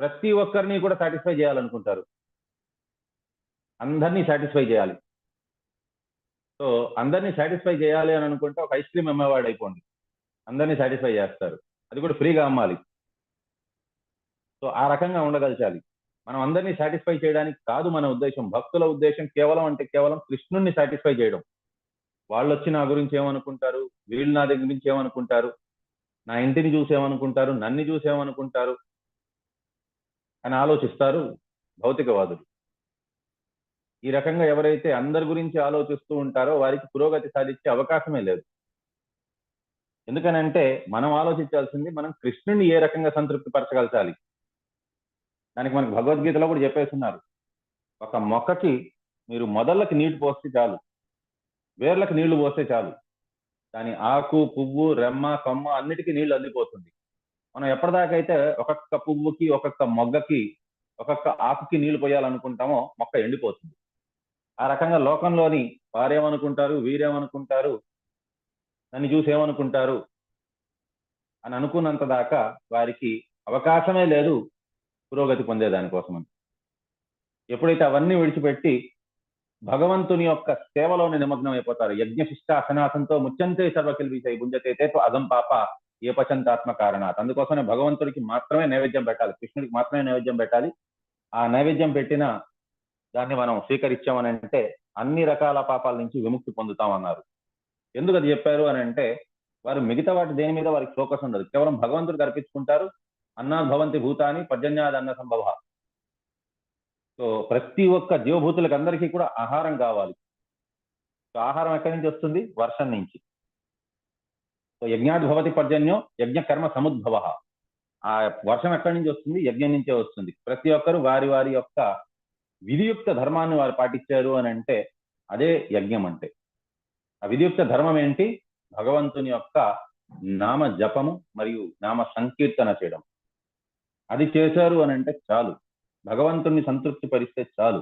ప్రతి ఒక్కరిని కూడా సాటిస్ఫై చేయాలనుకుంటారు, అందరినీ సాటిస్ఫై చేయాలి. సో అందరినీ సాటిస్ఫై చేయాలి అని అనుకుంటే ఒక ఐస్ క్రీమ్ అమ్మేవాడు అయిపోండి, అందరినీ సాటిస్ఫై చేస్తారు, అది కూడా ఫ్రీగా అమ్మాలి. సో ఆ రకంగా ఉండగలచాలి. మనం అందరినీ సాటిస్ఫై చేయడానికి కాదు మన ఉద్దేశం. భక్తుల ఉద్దేశం కేవలం కృష్ణుణ్ణి సాటిస్ఫై చేయడం. వాళ్ళు వచ్చి నా గురించి ఏమనుకుంటారు, వీళ్ళు నా దగ్గర నుంచి ఏమనుకుంటారు, నా ఇంటిని చూసేమనుకుంటారు, నన్ను చూసేమనుకుంటారు అని ఆలోచిస్తారు భౌతికవాదులు. ఈ రకంగా ఎవరైతే అందరి గురించి ఆలోచిస్తూ ఉంటారో వారికి పురోగతి సాధించే అవకాశమే లేదు. ఎందుకనంటే మనం ఆలోచించాల్సింది మనం కృష్ణుని ఏ రకంగా సంతృప్తి పరచగలచాలి, దానికి మనకి భగవద్గీతలో కూడా చెప్పేస్తున్నారు, ఒక మొక్కకి మీరు మొదళ్ళకి నీళ్లు పోస్తే చాలు, వేర్లకు నీళ్లు పోస్తే చాలు, దాని ఆకు, పువ్వు, రెమ్మ, కొమ్మ అన్నిటికీ నీళ్లు అందిపోతుంది. మనం ఎప్పటిదాకైతే ఒక్కొక్క పువ్వుకి, ఒక్కొక్క మొగ్గకి, ఒక్కొక్క ఆకుకి నీళ్లు పోయాలనుకుంటామో మొక్క ఎండిపోతుంది. ఆ రకంగా లోకంలోని వారేమనుకుంటారు, వీరేమనుకుంటారు, నన్ను చూసి ఏమనుకుంటారు అని అనుకున్నంత దాకా వారికి అవకాశమే లేదు పురోగతి పొందేదానికోసం. ఎప్పుడైతే అవన్నీ విడిచిపెట్టి భగవంతుని యొక్క సేవలోని నిమగ్నం అయిపోతారు, యజ్ఞశిష్ట అసనాసంతో ముచ్చంతే సర్వకిల్విసై గుంజతే తేతో అగం పాప ఏ పచంతాత్మ కారణాత్. అందుకోసమే భగవంతుడికి మాత్రమే నైవేద్యం పెట్టాలి, కృష్ణుడికి మాత్రమే నైవేద్యం పెట్టాలి. ఆ నైవేద్యం పెట్టిన దాన్ని మనం స్వీకరించామని అంటే అన్ని రకాల పాపాల నుంచి విముక్తి పొందుతామన్నారు. ఎందుకు అది చెప్పారు అని అంటే, వారు మిగతా వాటి దేని మీద వారికి ఫోకస్ ఉండదు, కేవలం భగవంతుడికి అర్పించుకుంటారు. అన్నాద్ భవంతి భూతాని పర్జన్యాద్ అన్న సంభవ. సో ప్రతి ఒక్క జీవభూతులకు అందరికీ కూడా ఆహారం కావాలి. సో ఆహారం ఎక్కడి నుంచి వస్తుంది? వర్షం నుంచి. సో యజ్ఞాద్ భవతి పర్జన్యో యజ్ఞ కర్మ సముద్భవ. ఆ వర్షం ఎక్కడి నుంచి వస్తుంది? యజ్ఞం నుంచే వస్తుంది. ప్రతి ఒక్కరు వారి వారి యొక్క విధియుక్త ధర్మాన్ని వారు పాటించారు అని అంటే అదే యజ్ఞం అంటే. ఆ విధియుక్త ధర్మం ఏంటి? భగవంతుని యొక్క నామ జపము మరియు నామ సంకీర్తన చేయడం. అది చేశారు అని అంటే చాలు, భగవంతుణ్ణి సంతృప్తి పరిస్తే చాలు,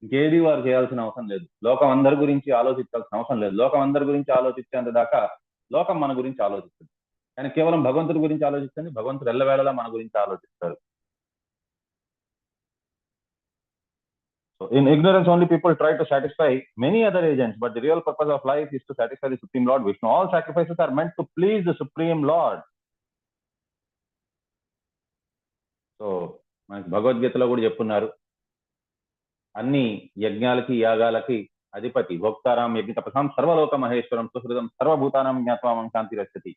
ఇంకేది వారు చేయాల్సిన అవసరం లేదు. లోకం అందరి గురించి ఆలోచించాల్సిన అవసరం లేదు. లోకం అందరి గురించి ఆలోచించేంత దాకా లోకం మన గురించి ఆలోచిస్తుంది. కానీ కేవలం భగవంతుడి గురించి ఆలోచిస్తుంది, భగవంతుడు ఎల్లవేళలా మన గురించి ఆలోచిస్తారు. So in ignorance only people try to satisfy many other agents, but the real purpose of life is to satisfy the Supreme Lord Vishnu. All sacrifices are meant to please the Supreme Lord. So మనకి భగవద్గీతలో కూడా చెప్పున్నారు, అన్ని యజ్ఞాలకి యాగాలకి అధిపతి భోక్తారాం యజ్ఞ తపసాం సర్వలోక మహేశ్వరం సుహృదం సర్వభూతానం జ్ఞాత్వాం శాంతి రక్షతి.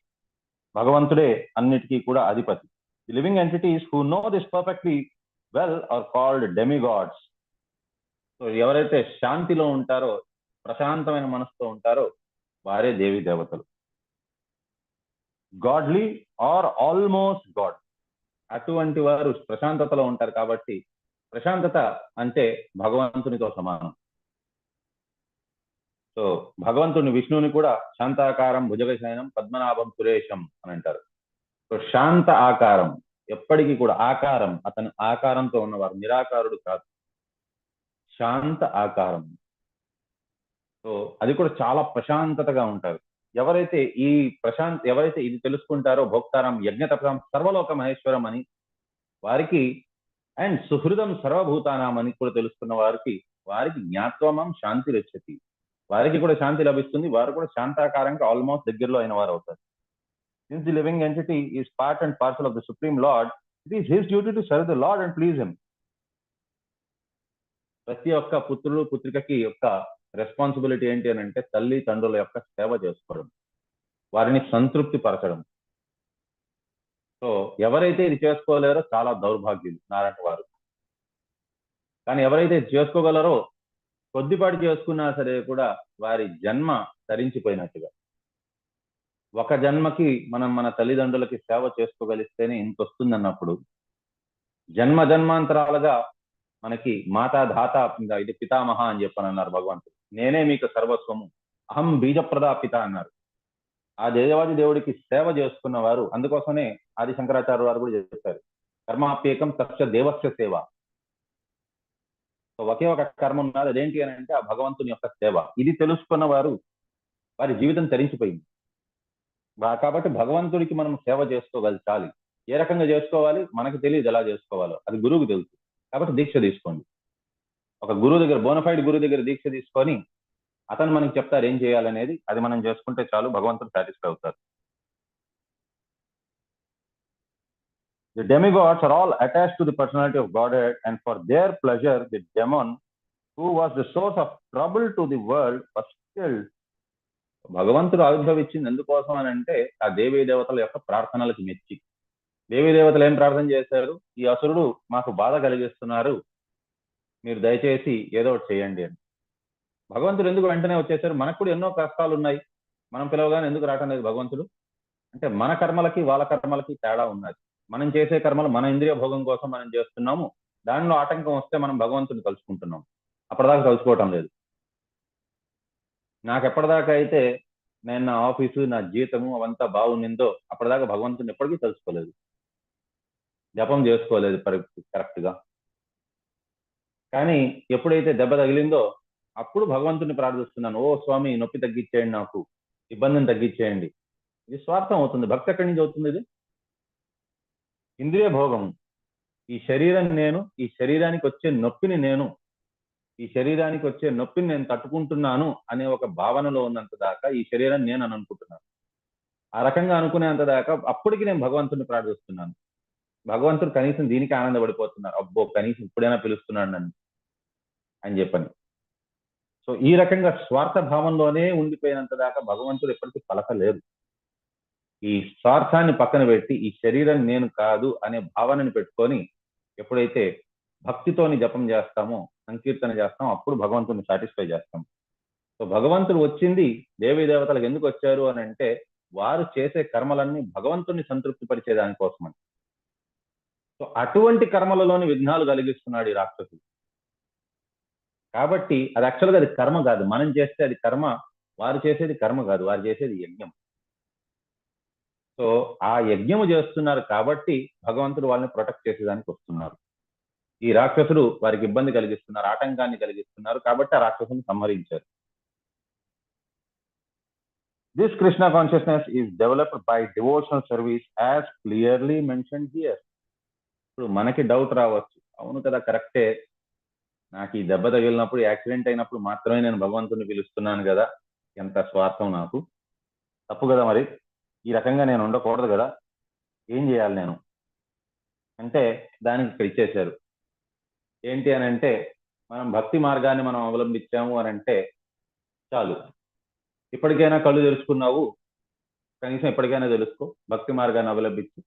భగవంతుడే అన్నిటికీ కూడా అధిపతి. The living entities who know this perfectly well are called demigods. So ఎవరైతే శాంతిలో ఉంటారో, ప్రశాంతమైన మనసుతో ఉంటారో వారే దేవి దేవతలు. గాడ్లీ ఆర్ ఆల్మోస్ట్ గాడ్, అటువంటి వారు ప్రశాంతతలో ఉంటారు. కాబట్టి ప్రశాంతత అంటే భగవంతునితో సమానం. సో భగవంతుని విష్ణువుని కూడా శాంతాకారం భుజగశయనం పద్మనాభం సురేశం అని అంటారు. సో శాంత ఆకారం, ఎప్పటికీ కూడా ఆకారం, అతను ఆకారంతో ఉన్నవారు, నిరాకారుడు కాదు, శాంత ఆకారం. సో అది కూడా చాలా ప్రశాంతతగా ఉంటారు. ఎవరైతే ఎవరైతే ఇది తెలుసుకుంటారో, భోక్తారం యజ్ఞ తపసాం సర్వలోక మహేశ్వరం అని వారికి, అండ్ సుహృదం సర్వభూతానాం అని కూడా తెలుసుకున్న వారికి జ్ఞాత్వమం శాంతి రక్షతి, వారికి కూడా శాంతి లభిస్తుంది. వారు కూడా శాంతాకారంగా ఆల్మోస్ట్ దగ్గరలో అయిన వారు అవుతారు. Since the living entity is part and parcel of the supreme lord, it is his duty to serve the lord and please him. ప్రతి ఒక్క పుత్రుడు పుత్రికకి యొక్క రెస్పాన్సిబిలిటీ ఏంటి అని అంటే తల్లి తండ్రుల యొక్క సేవ చేసుకోవడం, వారిని సంతృప్తి పరచడం. సో ఎవరైతే ఇది చేసుకోలేరో చాలా దౌర్భాగ్యులు నారాయణ వారు. కానీ ఎవరైతే ఇది చేసుకోగలరో, కొద్దిపాటి చేసుకున్నా సరే కూడా వారి జన్మ తరించిపోయినట్టుగా. ఒక జన్మకి మనం మన తల్లిదండ్రులకి సేవ చేసుకోగలిస్తేనే ఇంత వస్తుందన్నప్పుడు, జన్మ జన్మాంతరాలుగా మనకి మాతా ధాత ఇది పితామహ అని చెప్పని అన్నారు భగవంతుడు. నేనే మీకు సర్వస్వము, అహం బీజప్రదా పిత అన్నారు. ఆ దేవాది దేవుడికి సేవ చేసుకున్న వారు, అందుకోసమే ఆది శంకరాచార్య వారు కూడా చెప్పారు, కర్మాప్యేకం తస్య దేవస్య సేవ. సో ఒకే ఒక కర్మ ఉన్నది, అదేంటి అని అంటే ఆ భగవంతుని యొక్క సేవ. ఇది తెలుసుకున్న వారు వారి జీవితం తరించిపోయింది. కాబట్టి భగవంతుడికి మనం సేవ చేసుకోగలచాలి. ఏ రకంగా చేసుకోవాలి మనకి తెలియదు, ఎలా చేసుకోవాలో అది గురువుకి తెలుసు. కాబట్టి దీక్ష తీసుకోండి. ఒక గురువు దగ్గర, బోనఫైడ్ గురువు దగ్గర దీక్ష తీసుకొని అతను మనకి చెప్తారు ఏం చేయాలనేది. అది మనం చేసుకుంటే చాలు, భగవంతుడు సాటిస్ఫై అవుతారు. The demigods are all attached to the personality of Godhead, and for their pleasure, the demon, who was the source of trouble to the world, was killed. భగవంతుడు ఆవిర్భవించింది ఎందుకోసం అని అంటే ఆ దేవీ దేవతల యొక్క ప్రార్థనలకు మెచ్చి. దేవీ దేవతలు ఏం ప్రార్థన చేశారు? ఈ అసురుడు మాకు బాధ కలిగిస్తున్నారు, మీరు దయచేసి ఏదో ఒకటి చేయండి అని. భగవంతుడు ఎందుకు వెంటనే వచ్చేసారు? మనకు కూడా ఎన్నో కష్టాలు ఉన్నాయి, మనం పిలవగానే ఎందుకు రావటం లేదు భగవంతుడు అంటే మన కర్మలకి వాళ్ళ కర్మలకి తేడా ఉన్నది. మనం చేసే కర్మలు మన ఇంద్రియ భోగం కోసం మనం చేస్తున్నాము. దానిలో ఆటంకం వస్తే మనం భగవంతుని కలుసుకుంటున్నాం. అప్పటిదాకా కలుసుకోవటం లేదు. నాకు ఎప్పటిదాకా అయితే నేను నా ఆఫీసు, నా జీతము అవంతా బాగుండిందో అప్పటిదాకా భగవంతుని ఎప్పటికీ తెలుసుకోలేదు, జపం చేసుకోలేదు కరెక్ట్ గా. కానీ ఎప్పుడైతే దెబ్బ తగిలిందో అప్పుడు భగవంతుని ప్రార్థిస్తున్నాను, ఓ స్వామి నొప్పి తగ్గించేయండి, నాకు ఇబ్బందిని తగ్గించేయండి. ఇది స్వార్థం అవుతుంది. భక్తి ఎక్కడి నుంచి అవుతుంది? ఇది ఇంద్రియ భోగము. ఈ శరీరం నేను, ఈ శరీరానికి వచ్చే నొప్పిని నేను, ఈ శరీరానికి వచ్చే నొప్పిని నేను తట్టుకుంటున్నాను అనే ఒక భావనలో ఉన్నంత దాకా ఈ శరీరం నేను అని అనుకుంటున్నాను. ఆ రకంగా అనుకునేంత దాకా అప్పటికి నేను భగవంతుని ప్రార్థిస్తున్నాను. భగవంతుడు కనీసం దీనికి ఆనందపడిపోతున్నారు, అబ్బో కనీసం ఇప్పుడైనా పిలుస్తున్నాడు నన్ను అని చెప్పని. సో ఈ రకంగా స్వార్థ భావంలోనే ఉండిపోయినంత దాకా భగవంతుడు ఎప్పటికీ పలకలేదు. ఈ స్వార్థాన్ని పక్కన పెట్టి ఈ శరీరం నేను కాదు అనే భావనని పెట్టుకొని ఎప్పుడైతే భక్తితోని జపం చేస్తామో, సంకీర్తన చేస్తామో అప్పుడు భగవంతుని సాటిస్ఫై చేస్తాం. సో భగవంతుడు వచ్చింది దేవీ దేవతలకు ఎందుకు వచ్చారు అని అంటే వారు చేసే కర్మలన్నీ భగవంతుని సంతృప్తి పరిచే దానికోసమని. సో అటువంటి కర్మలలోని విఘ్నాలు కలిగిస్తున్నాడు ఈ రాక్షసుడు. కాబట్టి అది యాక్చువల్గా అది కర్మ కాదు, మనం చేస్తే అది కర్మ, వారు చేసేది కర్మ కాదు, వారు చేసేది యజ్ఞం. సో ఆ యజ్ఞము చేస్తున్నారు కాబట్టి భగవంతుడు వాళ్ళని ప్రొటెక్ట్ చేసేదానికి వస్తున్నారు. ఈ రాక్షసుడు వారికి ఇబ్బంది కలిగిస్తున్నారు, ఆటంకాన్ని కలిగిస్తున్నారు, కాబట్టి ఆ రాక్షసుని సంహరించారు. This Krishna consciousness is developed by devotional service as clearly mentioned here. ఇప్పుడు మనకి డౌట్ రావచ్చు, అవును కదా కరెక్టే, నాకు ఈ దెబ్బ తగిలినప్పుడు, యాక్సిడెంట్ అయినప్పుడు మాత్రమే నేను భగవంతుని పిలుస్తున్నాను కదా, ఎంత స్వార్థం, నాకు తప్పు కదా, మరి ఈ రకంగా నేను ఉండకూడదు కదా, ఏం చేయాలి నేను అంటే దానికి ఇక్కడ ఇచ్చేశారు. ఏంటి అని అంటే మనం భక్తి మార్గాన్ని మనం అవలంబించాము అని అంటే చాలు. ఇప్పటికైనా కళ్ళు తెలుసుకున్నావు, కనీసం ఎప్పటికైనా తెలుసుకో, భక్తి మార్గాన్ని అవలంబించి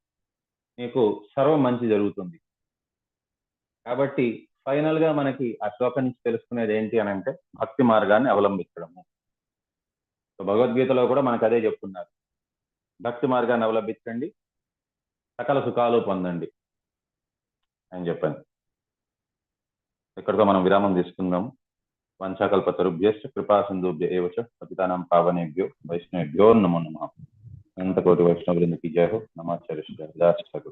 నీకు సర్వం మంచి జరుగుతుంది. కాబట్టి ఫైనల్ గా మనకి ఆ శ్లోకం నుంచి తెలుసుకునేది ఏంటి అని అంటే భక్తి మార్గాన్ని అవలంబించడము. భగవద్గీతలో కూడా మనకు అదే చెప్తున్నారు, భక్తి మార్గాన్ని అవలంబించండి, సకల సుఖాలు పొందండి అని చెప్పండి. ఇక్కడితో మనం విరామం తీసుకుందాము. వంశాకల్పతరుభ్యశ్చ కృపా సింధుభ్య ఏవ చ పతితానాం పావనేభ్యో వైష్ణవేభ్యో నమో నమః. అనంత కోటి వైష్ణవ బృంద కీ జయ హో. నమాచార్య శ్రీ హరిదాస్ ఠాకూర్.